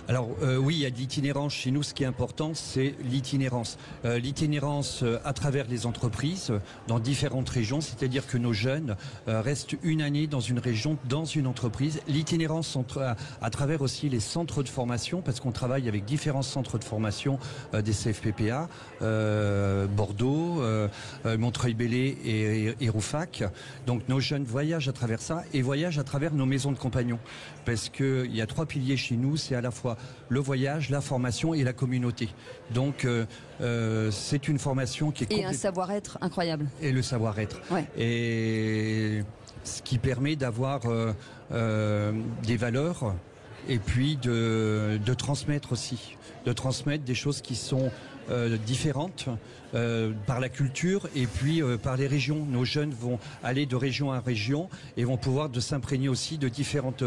Alors oui, il y a de l'itinérance. Chez nous, ce qui est important, c'est l'itinérance. L'itinérance à travers les entreprises, dans différentes régions, c'est-à-dire que nos jeunes restent une année dans une région, dans une entreprise. L'itinérance à travers aussi les centres de formation, parce qu'on travaille avec différents centres de formation des CFPPA, Bordeaux, Montreuil-Bellay et Rouffach. Donc nos jeunes voyagent à travers ça et voyagent à travers nos maisons de compagnons. Parce qu'il y a 3 piliers chez nous, c'est à la fois le voyage, la formation et la communauté. Donc c'est une formation qui est et un savoir-être incroyable. Et le savoir-être. Ouais. Et ce qui permet d'avoir des valeurs et puis de transmettre aussi, de transmettre des choses qui sont différentes par la culture et puis par les régions. Nos jeunes vont aller de région à région et vont pouvoir s'imprégner aussi de différentes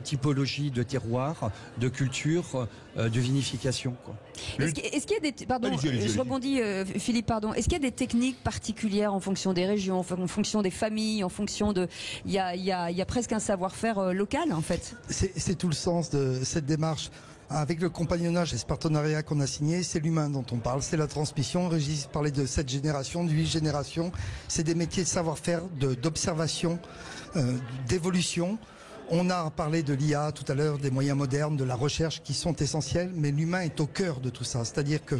typologies de terroirs, de culture, de vinification, quoi. Est-ce qu'il y a des... Pardon, je rebondis, Philippe, pardon. Est-ce qu'il y a des techniques particulières en fonction des régions, en fonction des familles, en fonction de... Il y a presque un savoir-faire local, en fait. C'est tout le sens de cette démarche. Avec le compagnonnage et ce partenariat qu'on a signé, c'est l'humain dont on parle, c'est la transmission. Régis parlait de 7 générations, de 8 générations. C'est des métiers de savoir-faire, d'observation, d'évolution. On a parlé de l'IA tout à l'heure, des moyens modernes, de la recherche qui sont essentiels, mais l'humain est au cœur de tout ça. C'est-à-dire que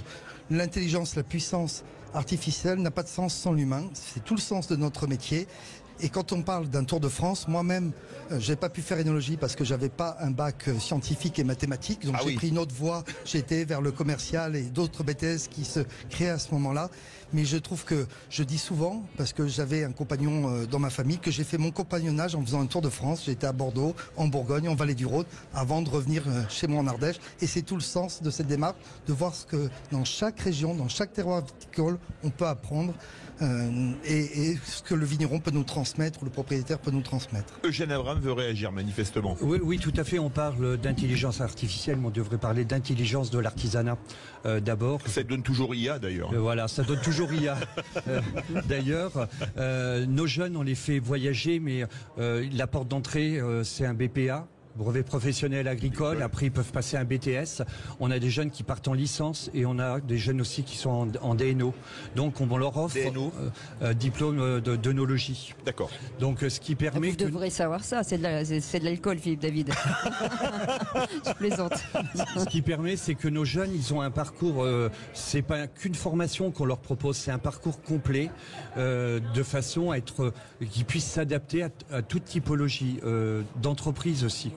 l'intelligence, la puissance artificielle n'a pas de sens sans l'humain. C'est tout le sens de notre métier. Et quand on parle d'un Tour de France, moi-même, j'ai pas pu faire énologie parce que j'avais pas un bac scientifique et mathématique. Donc j'ai pris une autre voie. J'ai été vers le commercial et d'autres BTS qui se créaient à ce moment-là. Mais je trouve que je dis souvent, parce que j'avais un compagnon dans ma famille, que j'ai fait mon compagnonnage en faisant un Tour de France. J'étais à Bordeaux, en Bourgogne, en Vallée du Rhône, avant de revenir chez moi en Ardèche. Et c'est tout le sens de cette démarche, de voir ce que dans chaque région, dans chaque terroir viticole, on peut apprendre. Et ce que le vigneron peut nous transmettre, ou le propriétaire peut nous transmettre. Eugène Abraham veut réagir manifestement. Oui, tout à fait. On parle d'intelligence artificielle, mais on devrait parler d'intelligence de l'artisanat d'abord. Ça donne toujours IA d'ailleurs. Voilà, ça donne toujours IA. D'ailleurs, nos jeunes, on les fait voyager, mais la porte d'entrée, c'est un BPA. Brevet professionnel agricole, après ils peuvent passer un BTS. On a des jeunes qui partent en licence et on a des jeunes aussi qui sont en DNO. Donc on leur offre diplôme d'œnologie. D'accord. Donc ce qui permet... Vous devrez savoir ça, c'est de l'alcool, Philippe David. Je plaisante. Ce qui permet, c'est que nos jeunes, ils ont un parcours, c'est pas qu'une formation qu'on leur propose, c'est un parcours complet, de façon à être, qu'ils puissent s'adapter à toute typologie d'entreprise aussi.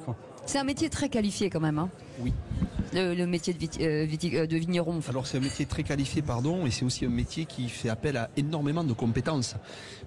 C'est un métier très qualifié quand même, hein. Oui. Le métier de vigneron. Alors c'est un métier très qualifié, et c'est aussi un métier qui fait appel à énormément de compétences.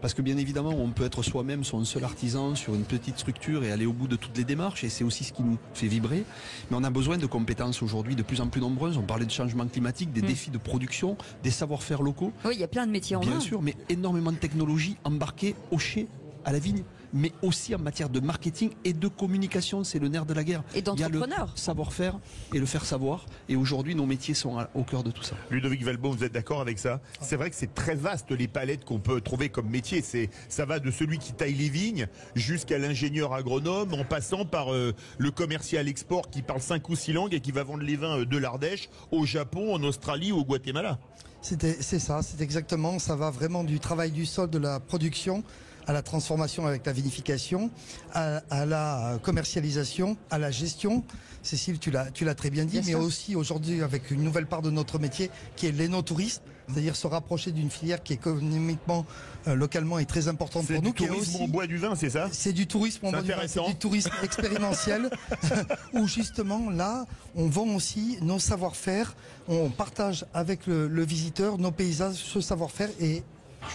Parce que bien évidemment, on peut être soi-même son seul artisan sur une petite structure et aller au bout de toutes les démarches, et c'est aussi ce qui nous fait vibrer. Mais on a besoin de compétences aujourd'hui de plus en plus nombreuses. On parlait de changement climatique, des défis de production, des savoir-faire locaux. Oui, il y a plein de métiers en main. Bien sûr, mais énormément de technologies embarquées, hochées à la vigne. mais aussi en matière de marketing et de communication, c'est le nerf de la guerre. Et d'entrepreneurs. Il y a le savoir-faire et le faire savoir, et aujourd'hui nos métiers sont au cœur de tout ça. Ludovic Valbon, vous êtes d'accord avec ça? C'est vrai que c'est très vaste les palettes qu'on peut trouver comme métier. Ça va de celui qui taille les vignes jusqu'à l'ingénieur agronome, en passant par le commercial export qui parle 5 ou 6 langues et qui va vendre les vins de l'Ardèche au Japon, en Australie ou au Guatemala. C'est ça, c'est exactement, ça va vraiment du travail du sol, de la production, à la transformation avec la vinification, à la commercialisation, à la gestion. Cécile, tu l'as très bien dit, mais aussi aujourd'hui avec une nouvelle part de notre métier qui est l'énotourisme, c'est-à-dire se rapprocher d'une filière qui économiquement, localement est très importante pour nous. C'est du tourisme au bois du vin, c'est ça? C'est du tourisme au bois du vin, c'est du tourisme expérientiel, où justement là, on vend aussi nos savoir-faire, on partage avec le visiteur nos paysages, ce savoir-faire et...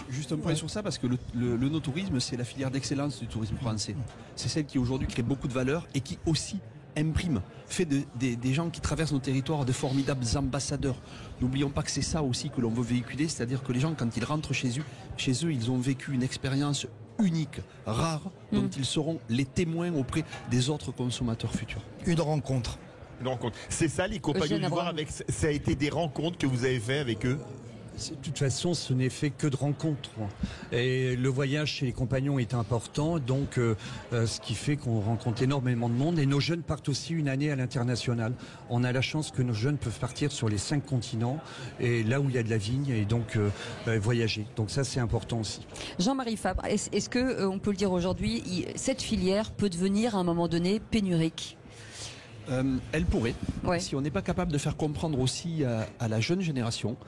Juste un point sur ça, parce que le no-tourisme, c'est la filière d'excellence du tourisme français. C'est celle qui aujourd'hui crée beaucoup de valeur et qui aussi imprime, fait des gens qui traversent nos territoires de formidables ambassadeurs. N'oublions pas que c'est ça aussi que l'on veut véhiculer, c'est-à-dire que les gens, quand ils rentrent chez eux, ils ont vécu une expérience unique, rare, dont ils seront les témoins auprès des autres consommateurs futurs. Une rencontre. C'est ça les compagnons du Voir, ça a été des rencontres que vous avez fait avec eux? De toute façon, ce n'est fait que de rencontres. Et le voyage chez les compagnons est important, donc ce qui fait qu'on rencontre énormément de monde. Et nos jeunes partent aussi une année à l'international. On a la chance que nos jeunes peuvent partir sur les 5 continents, et là où il y a de la vigne, et donc voyager. Donc ça, c'est important aussi. Jean-Marie Fabre, est-ce que on peut le dire aujourd'hui, cette filière peut devenir à un moment donné pénurique? Elle pourrait, si on n'est pas capable de faire comprendre aussi à la jeune génération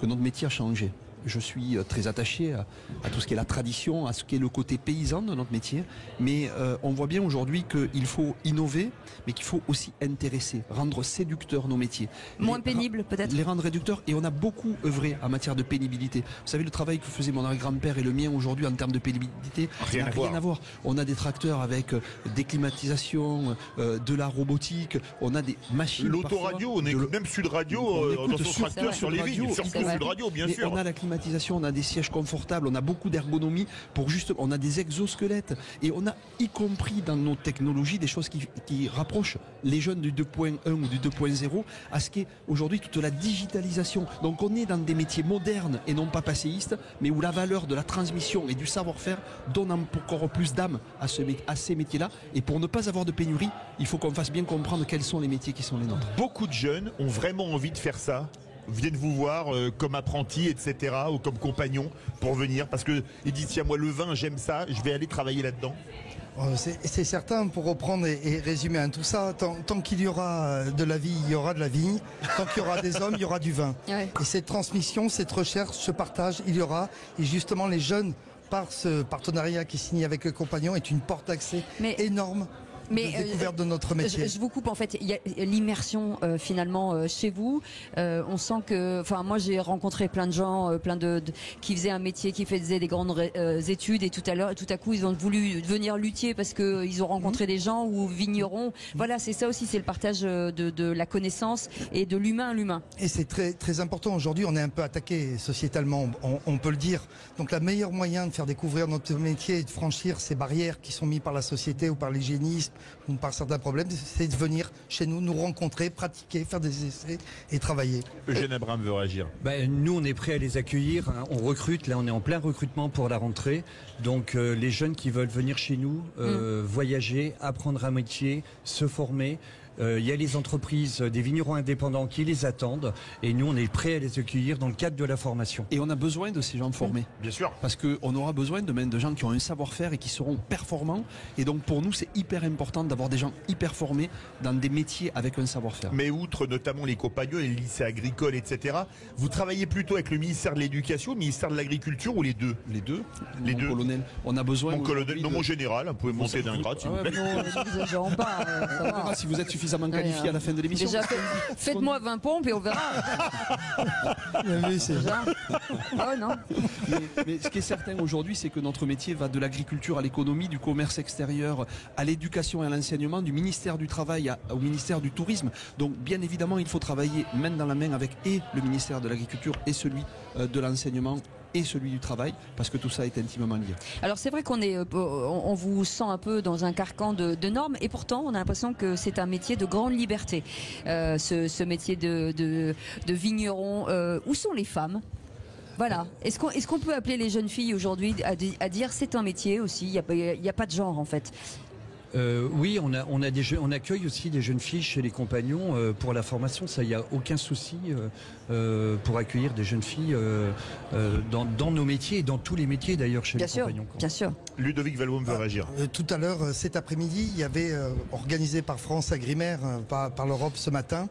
que notre métier a changé. Je suis très attaché à tout ce qui est la tradition, à ce qui est le côté paysan de notre métier, mais on voit bien aujourd'hui qu'il faut innover, mais qu'il faut aussi intéresser, rendre séducteurs nos métiers. Moins pénibles peut-être? Les rendre réducteurs, et on a beaucoup œuvré en matière de pénibilité. Vous savez, le travail que faisait mon arrière-grand-père et le mien aujourd'hui en termes de pénibilité, rien à voir. On a des tracteurs avec des climatisations, de la robotique, on a des machines. L'autoradio, on écoute même Sud Radio dans son tracteur sur les vignes, surtout Sud Radio bien sûr. On a la climatisation, on a des sièges confortables, on a beaucoup d'ergonomie on a des exosquelettes, et on a y compris dans nos technologies des choses qui rapprochent les jeunes du 2.1 ou du 2.0 à ce qu'est aujourd'hui toute la digitalisation. Donc on est dans des métiers modernes et non pas passéistes, mais où la valeur de la transmission et du savoir-faire donne encore plus d'âme à ces métiers-là. Et pour ne pas avoir de pénurie, il faut qu'on fasse bien comprendre quels sont les métiers qui sont les nôtres. Beaucoup de jeunes ont vraiment envie de faire ça, viennent vous voir comme apprentis, etc., ou comme compagnons pour venir, parce qu'ils disent tiens, moi le vin j'aime ça, je vais aller travailler là-dedans. C'est certain, pour reprendre et résumer tout ça, tant qu'il y aura de la vie, il y aura de la vigne, tant qu'il y aura des hommes, il y aura du vin. Ouais. Et cette transmission, cette recherche, ce partage, il y aura, et justement les jeunes, par ce partenariat qui est signé avec le compagnon, est une porte d'accès énorme. Mais découverte de notre métier. Je vous coupe, en fait, il y a l'immersion finalement chez vous. On sent que, enfin, moi j'ai rencontré plein de gens, qui faisaient un métier, qui faisaient des grandes études, et tout à coup ils ont voulu devenir luthiers parce que ils ont rencontré des gens, ou vignerons. Voilà, c'est ça aussi, c'est le partage de la connaissance et de l'humain à l'humain. Et c'est très très important. Aujourd'hui, on est un peu attaqué sociétalement, on peut le dire. Donc, le meilleur moyen de faire découvrir notre métier et de franchir ces barrières qui sont mises par la société ou par l'hygiénisme ou par certains problèmes, c'est de venir chez nous, nous rencontrer, pratiquer, faire des essais et travailler. Eugène Abraham veut réagir. Nous, on est prêt à les accueillir. On recrute, là on est en plein recrutement pour la rentrée. Donc les jeunes qui veulent venir chez nous, voyager, apprendre un métier, se former. Il y a les entreprises, des vignerons indépendants qui les attendent, et nous on est prêts à les accueillir dans le cadre de la formation. Et on a besoin de ces gens formés. Bien sûr. Parce qu'on aura besoin de gens qui ont un savoir-faire et qui seront performants. Et donc pour nous c'est hyper important d'avoir des gens hyper formés dans des métiers avec un savoir-faire. Mais outre notamment les compagnons, les lycées agricoles, etc., vous travaillez plutôt avec le ministère de l'Éducation, le ministère de l'Agriculture, ou les deux? Les deux. Les deux. Colonel, on a besoin. Mon colonel, non, mon général, vous pouvez monter d'un grade s'il vous plaît. Non, pas. Si vous êtes suffisamment qualifié à la fin de l'émission. Déjà, faites-moi 20 pompes et on verra. Oui, c'est ça. Oh, non. Mais ce qui est certain aujourd'hui, c'est que notre métier va de l'agriculture à l'économie, du commerce extérieur à l'éducation et à l'enseignement, du ministère du Travail au ministère du Tourisme. Donc, bien évidemment, il faut travailler main dans la main avec le ministère de l'Agriculture et celui de l'enseignement et celui du travail, parce que tout ça est intimement lié. Alors c'est vrai on vous sent un peu dans un carcan de normes, et pourtant on a l'impression que c'est un métier de grande liberté. Ce métier de vigneron, où sont les femmes ? Voilà. Est-ce qu'on peut appeler les jeunes filles aujourd'hui à dire c'est un métier aussi, il n'y a pas de genre en fait? Oui, on accueille aussi des jeunes filles chez les compagnons pour la formation. Ça, il n'y a aucun souci pour accueillir des jeunes filles dans nos métiers et dans tous les métiers d'ailleurs chez les compagnons. Bien sûr. Ludovic Valbaum veut réagir. Tout à l'heure, cet après-midi, il y avait organisé par France Agrimaire, par l'Europe ce matin,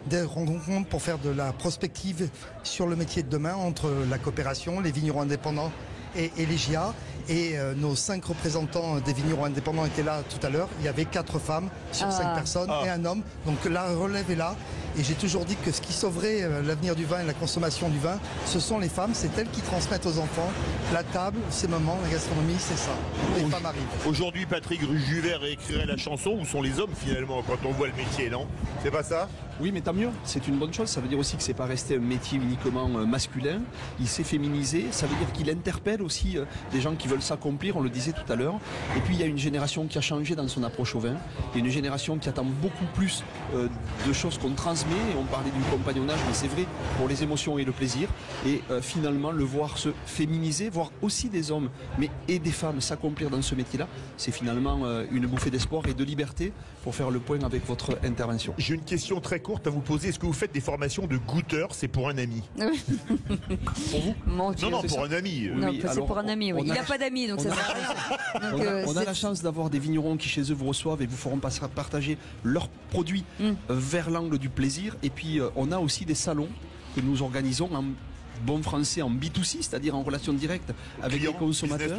des rencontres pour faire de la prospective sur le métier de demain entre la coopération, les vignerons indépendants et les GIA. Et nos 5 représentants des vignerons indépendants étaient là tout à l'heure. Il y avait 4 femmes sur 5 personnes et un homme. Donc la relève est là. Et j'ai toujours dit que ce qui sauverait l'avenir du vin et la consommation du vin, ce sont les femmes. C'est elles qui transmettent aux enfants la table, ces moments, la gastronomie, c'est ça. Les femmes arrivent. Aujourd'hui, Patrick Rujuvert écrirait la chanson. Où sont les hommes finalement quand on voit le métier, non? C'est pas ça? Oui, mais tant mieux. C'est une bonne chose. Ça veut dire aussi que c'est pas resté un métier uniquement masculin. Il s'est féminisé. Ça veut dire qu'il interpelle aussi des gens qui veulent s'accomplir. On le disait tout à l'heure. Et puis il y a une génération qui a changé dans son approche au vin. Il y a une génération qui attend beaucoup plus de choses qu'on transmet. Et on parlait du compagnonnage, mais c'est vrai pour les émotions et le plaisir. Et finalement, le voir se féminiser, voir aussi des hommes, mais et des femmes s'accomplir dans ce métier-là, c'est finalement une bouffée d'espoir et de liberté pour faire le point avec votre intervention. J'ai une question très courte à vous poser. Est-ce que vous faites des formations de goûteurs? C'est pour un ami. Pour vous? Mon Dieu, non, pour un ami. Non, Oui, c'est alors, pour un ami, oui. Il n'a pas d'amis, donc ça sert à rien. Donc, on a la chance d'avoir des vignerons qui chez eux vous reçoivent et vous feront partager leurs produits vers l'angle du plaisir. Et puis on a aussi des salons que nous organisons en bon français en B2C, c'est-à-dire en relation directe avec les consommateurs.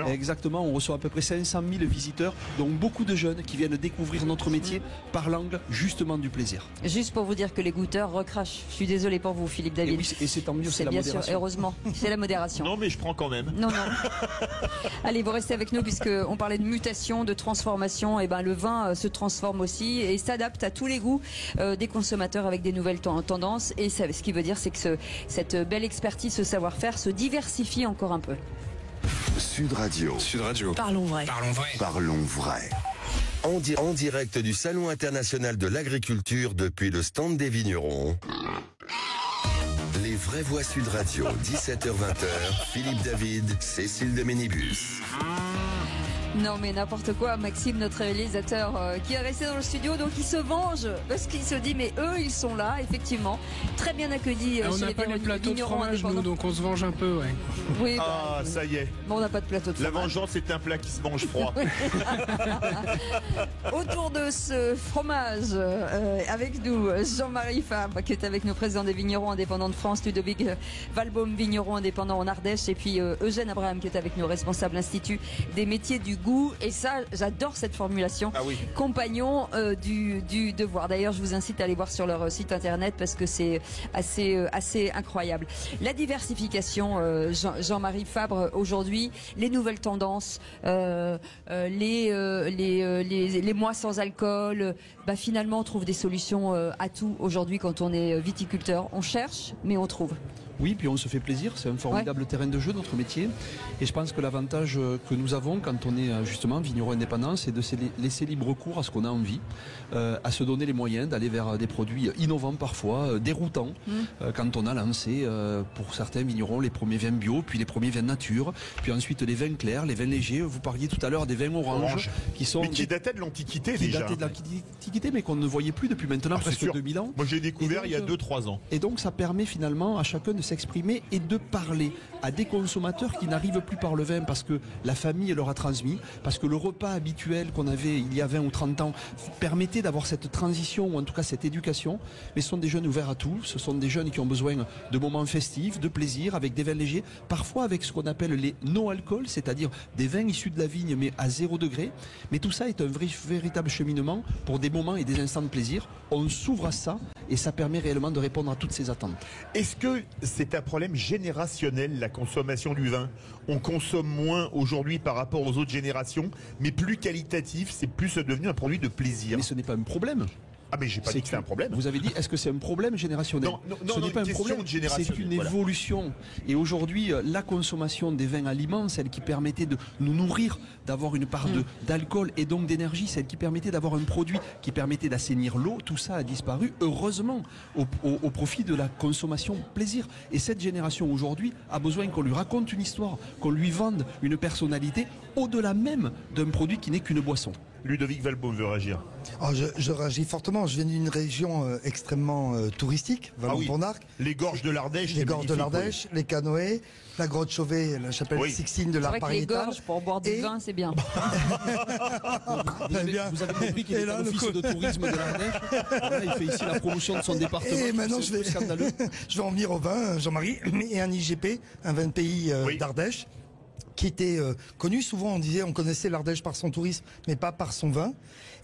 Exactement, on reçoit à peu près 500 000 visiteurs, donc beaucoup de jeunes qui viennent découvrir notre métier par l'angle justement du plaisir. Juste pour vous dire que les goûteurs recrachent. Je suis désolé pour vous, Philippe David. Et oui, et c'est tant mieux, c'est la bien modération. sûr, heureusement, c'est la modération. Non, mais je prends quand même. Non. Allez, vous restez avec nous puisqu'on parlait de mutation, de transformation. Et ben le vin se transforme aussi et s'adapte à tous les goûts des consommateurs avec des nouvelles tendances. Et ça, ce qui veut dire, c'est que cette belle expertise, ce savoir-faire se diversifie encore un peu. Sud Radio. Parlons vrai. Parlons vrai. En direct du Salon international de l'agriculture depuis le stand des vignerons. Les vraies voix Sud Radio, 17h-20h. Philippe David, Cécile de Ménibus. Non mais n'importe quoi, Maxime, notre réalisateur qui est resté dans le studio, donc il se venge parce qu'il se dit mais eux ils sont là, effectivement, très bien accueillis on chez n'a pas les plateaux de fromage nous, donc on se venge un peu, ouais. Oui, ça y est. Bon, on n'a pas de plateau de fromage. La vengeance c'est un plat qui se mange froid. Autour de ce fromage, avec nous Jean-Marie Fabre qui est avec nous, président des vignerons indépendants de France, Ludovic Valbaum, vigneron indépendant en Ardèche, et puis Eugène Abraham qui est avec nous, responsable institut des métiers du goût. Et ça, j'adore cette formulation. Ah oui. Compagnon du devoir. D'ailleurs, je vous incite à aller voir sur leur site internet parce que c'est assez incroyable. La diversification, Jean-Marie Fabre, aujourd'hui, les nouvelles tendances, les mois sans alcool, finalement, on trouve des solutions à tout aujourd'hui quand on est viticulteur. On cherche, mais on trouve. Oui, puis on se fait plaisir, c'est un formidable terrain de jeu, notre métier. Et je pense que l'avantage que nous avons quand on est justement vigneron indépendant, c'est de se laisser libre cours à ce qu'on a envie, à se donner les moyens d'aller vers des produits innovants parfois, déroutants, quand on a lancé pour certains vignerons les premiers vins bio, puis les premiers vins nature, puis ensuite les vins clairs, les vins légers. Vous parliez tout à l'heure des vins oranges, qui sont... Mais qui dataient de l'Antiquité déjà. Qui dataient de l'Antiquité, mais qu'on ne voyait plus depuis maintenant presque 2000 ans. Moi j'ai découvert il y a 2-3 ans. Et donc ça permet finalement à chacun de s'exprimer et de parler à des consommateurs qui n'arrivent plus par le vin parce que la famille leur a transmis, parce que le repas habituel qu'on avait il y a 20 ou 30 ans permettait d'avoir cette transition ou en tout cas cette éducation. Mais ce sont des jeunes ouverts à tout, ce sont des jeunes qui ont besoin de moments festifs, de plaisir, avec des vins légers, parfois avec ce qu'on appelle les no-alcool, c'est-à-dire des vins issus de la vigne mais à 0 degré. Mais tout ça est un véritable cheminement pour des moments et des instants de plaisir. On s'ouvre à ça et ça permet réellement de répondre à toutes ces attentes. Est-ce que c'est un problème générationnel, la consommation du vin? On consomme moins aujourd'hui par rapport aux autres générations, mais plus qualitatif, c'est plus devenu un produit de plaisir. Mais ce n'est pas un problème. Ah mais j'ai pas dit que c'est un problème. Vous avez dit, est-ce que c'est un problème générationnel? Non, ce n'est pas un problème, c'est une évolution. Et aujourd'hui, la consommation des vins aliments, celle qui permettait de nous nourrir, d'avoir une part d'alcool et donc d'énergie, celle qui permettait d'avoir un produit qui permettait d'assainir l'eau, tout ça a disparu, heureusement, au profit de la consommation plaisir. Et cette génération aujourd'hui a besoin qu'on lui raconte une histoire, qu'on lui vende une personnalité au-delà même d'un produit qui n'est qu'une boisson. Ludovic Valbaum veut réagir. Oh, je réagis fortement. Je viens d'une région extrêmement touristique, Vallon-Pont-d'Arc. Les gorges de l'Ardèche. Les gorges de l'Ardèche, les canoës, la grotte Chauvet, la chapelle Sixtine de l'Art pariétal. Les gorges pour boire du vin, c'est bien. Vous avez compris qu'il est à l'office de tourisme de l'Ardèche. Là, il fait ici la promotion de son département. Et maintenant, je vais en venir au vin, Jean-Marie, et un IGP, un vin de pays d'Ardèche, qui était connu. Souvent, on connaissait l'Ardèche par son tourisme, mais pas par son vin.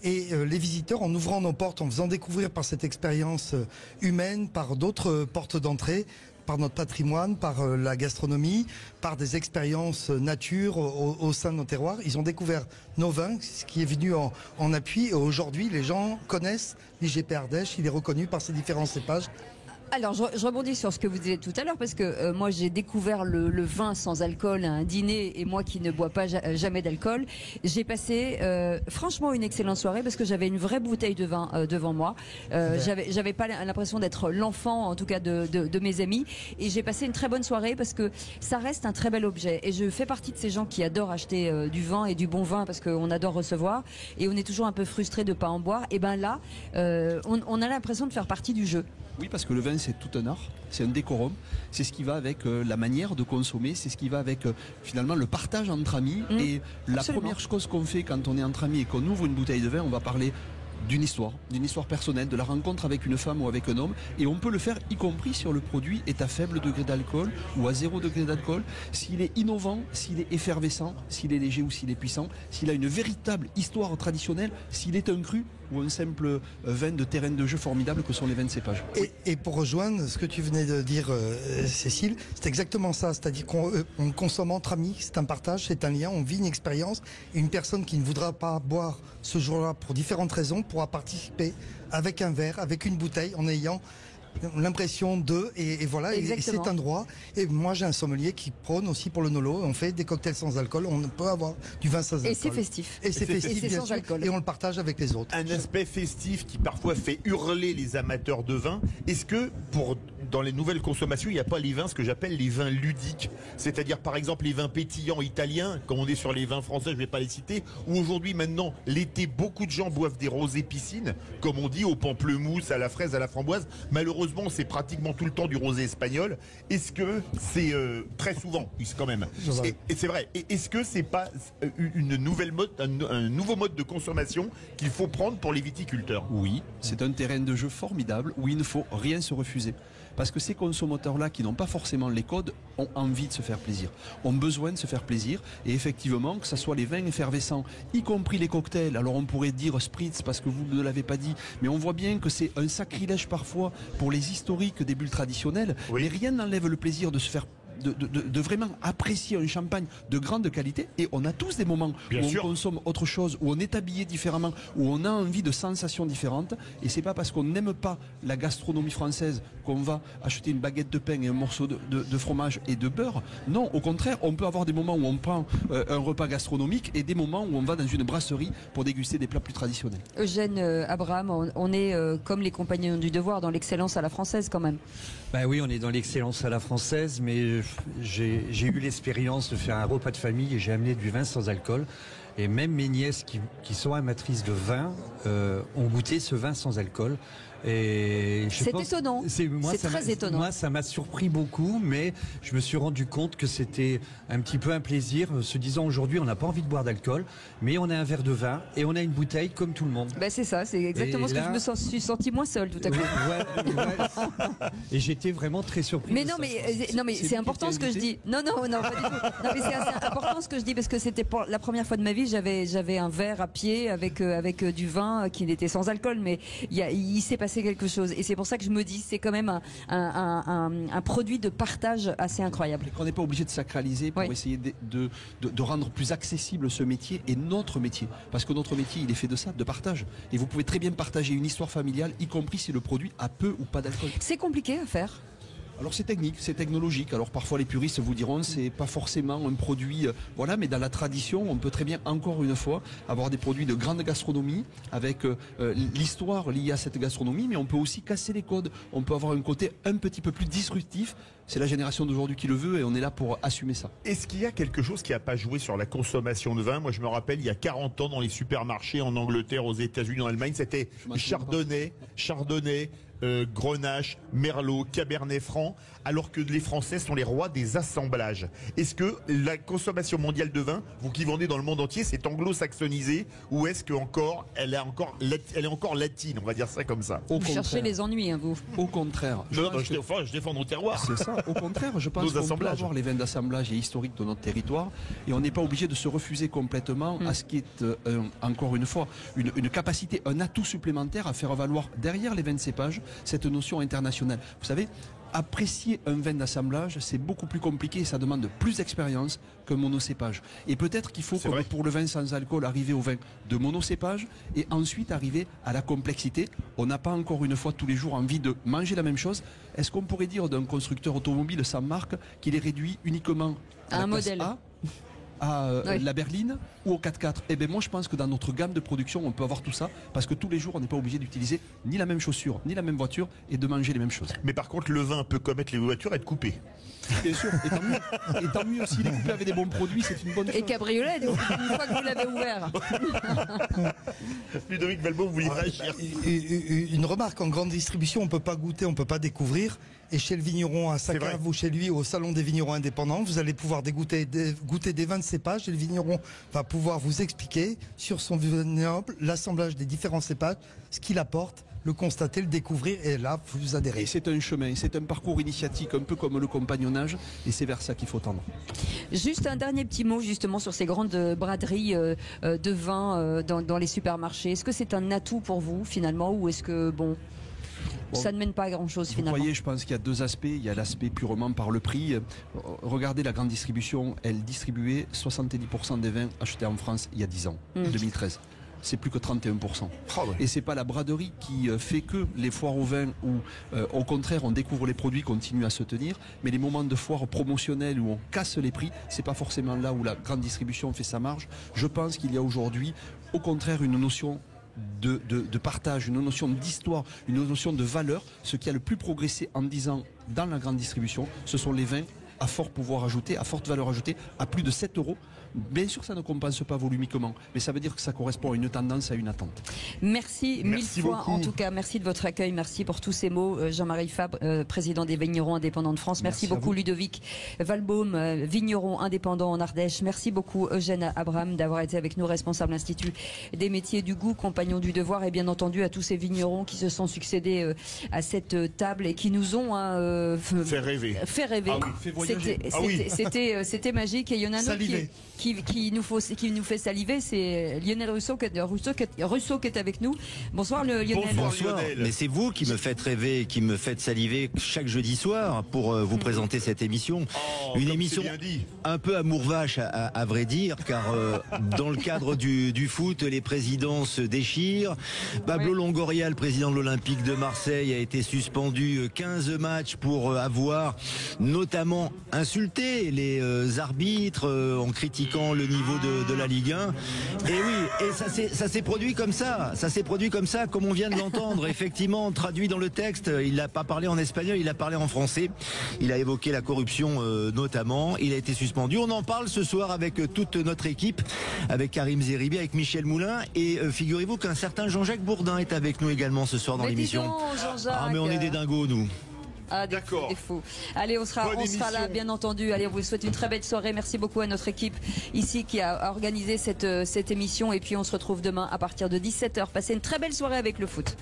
Et les visiteurs, en ouvrant nos portes, en faisant découvrir par cette expérience humaine, par d'autres portes d'entrée, par notre patrimoine, par la gastronomie, par des expériences nature au sein de nos terroirs, ils ont découvert nos vins, ce qui est venu en appui. Et aujourd'hui, les gens connaissent l'IGP Ardèche, il est reconnu par ses différents cépages. Alors, je rebondis sur ce que vous disiez tout à l'heure, parce que moi, j'ai découvert le vin sans alcool à un dîner, et moi qui ne bois pas jamais d'alcool, j'ai passé franchement une excellente soirée, parce que j'avais une vraie bouteille de vin devant moi. J'avais pas l'impression d'être l'enfant, en tout cas, de mes amis, et j'ai passé une très bonne soirée, parce que ça reste un très bel objet. Et je fais partie de ces gens qui adorent acheter du vin et du bon vin, parce qu'on adore recevoir, et on est toujours un peu frustré de ne pas en boire. Et ben là, on a l'impression de faire partie du jeu. Oui, parce que le vin, c'est tout un art, c'est un décorum, c'est ce qui va avec la manière de consommer, c'est ce qui va avec finalement le partage entre amis. Et la première chose qu'on fait quand on est entre amis et qu'on ouvre une bouteille de vin, on va parler d'une histoire personnelle, de la rencontre avec une femme ou avec un homme, et on peut le faire y compris sur le produit est à faible degré d'alcool ou à 0 degré d'alcool, s'il est innovant, s'il est effervescent, s'il est léger ou s'il est puissant, s'il a une véritable histoire traditionnelle, s'il est un cru ou un simple vin de terrain de jeu formidable que sont les vins de cépage. Et pour rejoindre ce que tu venais de dire, Cécile, c'est exactement ça, c'est-à-dire qu'on consomme entre amis, c'est un partage, c'est un lien, on vit une expérience, et une personne qui ne voudra pas boire ce jour-là pour différentes raisons pourra participer avec un verre, avec une bouteille, en ayant l'impression de, et voilà, et c'est un droit. Et moi j'ai un sommelier qui prône aussi pour le Nolo, on fait des cocktails sans alcool, on peut avoir du vin sans alcool. Et c'est festif. Et c'est festif, bien sans sûr, alcool. et on le partage avec les autres. Un aspect festif qui parfois fait hurler les amateurs de vin. Est-ce que dans les nouvelles consommations, il n'y a pas les vins, ce que j'appelle les vins ludiques, c'est-à-dire par exemple les vins pétillants italiens, comme on est sur les vins français, je ne vais pas les citer, où aujourd'hui maintenant, l'été, beaucoup de gens boivent des rosés piscines, comme on dit, au pamplemousse, à la fraise, à la framboise. Malheureusement, c'est pratiquement tout le temps du rosé espagnol. Est-ce que c'est très souvent, quand même, et c'est vrai, est-ce que c'est pas une nouvelle mode, un nouveau mode de consommation qu'il faut prendre pour les viticulteurs? Oui, c'est un terrain de jeu formidable où il ne faut rien se refuser. Parce que ces consommateurs-là qui n'ont pas forcément les codes ont envie de se faire plaisir, ont besoin de se faire plaisir. Et effectivement, que ce soit les vins effervescents, y compris les cocktails, alors on pourrait dire spritz parce que vous ne l'avez pas dit, mais on voit bien que c'est un sacrilège parfois pour les historiques des bulles traditionnelles. Mais rien n'enlève le plaisir de se faire de vraiment apprécier un champagne de grande qualité, et on a tous des moments où on consomme autre chose, où on est habillé différemment, où on a envie de sensations différentes, et c'est pas parce qu'on n'aime pas la gastronomie française qu'on va acheter une baguette de pain et un morceau de fromage et de beurre. Non, au contraire, on peut avoir des moments où on prend un repas gastronomique et des moments où on va dans une brasserie pour déguster des plats plus traditionnels. Eugène Abraham, on est comme les compagnons du devoir dans l'excellence à la française quand même. Ben oui, on est dans l'excellence à la française, mais j'ai eu l'expérience de faire un repas de famille et j'ai amené du vin sans alcool. Et même mes nièces qui sont amatrices de vin ont goûté ce vin sans alcool. C'est étonnant. C'est très étonnant. Moi, ça m'a surpris beaucoup, mais je me suis rendu compte que c'était un petit peu un plaisir, se disant aujourd'hui, on n'a pas envie de boire d'alcool, mais on a un verre de vin et on a une bouteille comme tout le monde. Ben c'est ça, c'est exactement ce que je me suis senti moins seule tout à coup. Ouais. Et j'étais vraiment très surpris. Mais mais c'est important ce que je dis. Non, pas du tout. Non, mais c'est assez important ce que je dis parce que c'était pour la première fois de ma vie. aujourd'hui, j'avais un verre à pied avec du vin qui n'était sans alcool, mais il s'est passé quelque chose. Et c'est pour ça que je me dis, c'est quand même un produit de partage assez incroyable. On n'est pas obligé de sacraliser pour essayer de rendre plus accessible ce métier et notre métier. Parce que notre métier, il est fait de ça, de partage. Et vous pouvez très bien partager une histoire familiale, y compris si le produit a peu ou pas d'alcool. C'est compliqué à faire. Alors c'est technique, c'est technologique. Alors parfois les puristes vous diront c'est pas forcément un produit, voilà, mais dans la tradition, on peut très bien encore une fois avoir des produits de grande gastronomie avec l'histoire liée à cette gastronomie, mais on peut aussi casser les codes. On peut avoir un côté un petit peu plus disruptif. C'est la génération d'aujourd'hui qui le veut et on est là pour assumer ça. Est-ce qu'il y a quelque chose qui n'a pas joué sur la consommation de vin? Moi, je me rappelle, il y a 40 ans, dans les supermarchés en Angleterre, aux États-Unis, en Allemagne, c'était Chardonnay, Grenache, Merlot, Cabernet Franc, alors que les Français sont les rois des assemblages. Est-ce que la consommation mondiale de vin, vous qui vendez dans le monde entier, c'est anglo-saxonisé ou est-ce que elle est encore latine, on va dire ça comme ça? Vous cherchez les ennuis, hein, vous. Au contraire. Je défends nos terroirs. C'est ça. Au contraire, je pense qu'on peut avoir les vins d'assemblage et historiques de notre territoire et on n'est pas obligé de se refuser complètement à ce qui est, encore une fois, une capacité, un atout supplémentaire à faire valoir derrière les vins de cépage cette notion internationale. Vous savez, apprécier un vin d'assemblage, c'est beaucoup plus compliqué et ça demande plus d'expérience qu'un monocépage. Et peut-être qu'il faut, comme pour le vin sans alcool, arriver au vin de monocépage et ensuite arriver à la complexité. On n'a pas encore une fois tous les jours envie de manger la même chose. Est-ce qu'on pourrait dire d'un constructeur automobile sans marque qu'il est réduit uniquement à un modèle A, à la berline ou au 4x4? Eh bien moi je pense que dans notre gamme de production on peut avoir tout ça parce que tous les jours on n'est pas obligé d'utiliser ni la même chaussure ni la même voiture et de manger les mêmes choses. Mais par contre le vin peut, comme les voitures, être coupé. Bien sûr, et tant mieux. Et tant mieux aussi, les coupés avec des bons produits, c'est une bonne chose. Et cabriolet, une fois que vous l'avez ouvert. Ludovic Valbaum, vous voulez réagir? Une remarque, en grande distribution, on ne peut pas goûter, on ne peut pas découvrir. Et chez le vigneron à Sacave ou chez lui, au salon des vignerons indépendants, vous allez pouvoir goûter des vins de cépage et le vigneron va pouvoir vous expliquer sur son vignoble l'assemblage des différents cépages, ce qu'il apporte, le constater, le découvrir et là vous adhérez. Et c'est un chemin, c'est un parcours initiatique un peu comme le compagnonnage et c'est vers ça qu'il faut tendre. Juste un dernier petit mot justement sur ces grandes braderies de vin dans les supermarchés. Est-ce que c'est un atout pour vous finalement ou est-ce que ça ne mène pas à grand chose finalement? Vous voyez, je pense qu'il y a deux aspects. Il y a l'aspect purement par le prix. Regardez la grande distribution, elle distribuait 70% des vins achetés en France il y a 10 ans, 2013. C'est plus que 31%. Et c'est pas la braderie qui fait que les foires au vin où au contraire on découvre les produits continuent à se tenir, mais les moments de foire promotionnels où on casse les prix, c'est pas forcément là où la grande distribution fait sa marge. Je pense qu'il y a aujourd'hui au contraire une notion de partage, une notion d'histoire, une notion de valeur. Ce qui a le plus progressé en 10 ans dans la grande distribution, ce sont les vins à fort pouvoir ajouté, à forte valeur ajoutée, à plus de 7 €. Bien sûr, ça ne compense pas volumiquement, mais ça veut dire que ça correspond à une tendance, à une attente. Merci mille fois, beaucoup. en tout cas. Merci de votre accueil, merci pour tous ces mots. Jean-Marie Fabre, président des vignerons indépendants de France. Merci beaucoup, Ludovic Valbaum, vigneron indépendant en Ardèche. Merci beaucoup, Eugène Abraham, d'avoir été avec nous, responsable Institut des métiers du goût, compagnon du devoir, et bien entendu à tous ces vignerons qui se sont succédés à cette table et qui nous ont fait rêver. Ah oui, fait voyager. C'était magique. Et il y en a un autre qui nous fait saliver, c'est Lionel Rousseau qui est avec nous. Bonsoir Lionel. Bonsoir. Mais c'est vous qui me faites rêver et qui me faites saliver chaque jeudi soir pour vous présenter cette émission. Une émission un peu amour vache à vrai dire, car dans le cadre du foot, les présidents se déchirent. Pablo Longoria, le président de l'Olympique de Marseille, a été suspendu 15 matchs pour avoir notamment insulté les arbitres en critiquant le niveau de la Ligue 1. Et oui, et ça s'est produit comme ça. Ça s'est produit comme ça, comme on vient de l'entendre. Effectivement, traduit dans le texte, il n'a pas parlé en espagnol, il a parlé en français. Il a évoqué la corruption notamment. Il a été suspendu. On en parle ce soir avec toute notre équipe, avec Karim Zeribi, avec Michel Moulin. Et figurez-vous qu'un certain Jean-Jacques Bourdin est avec nous également ce soir dans l'émission. Ah, mais on est des dingos, nous. Ah, d'accord. Allez, on sera là, bien entendu. Allez, on vous souhaite une très belle soirée. Merci beaucoup à notre équipe ici qui a organisé cette émission. Et puis, on se retrouve demain à partir de 17h. Passez une très belle soirée avec le foot.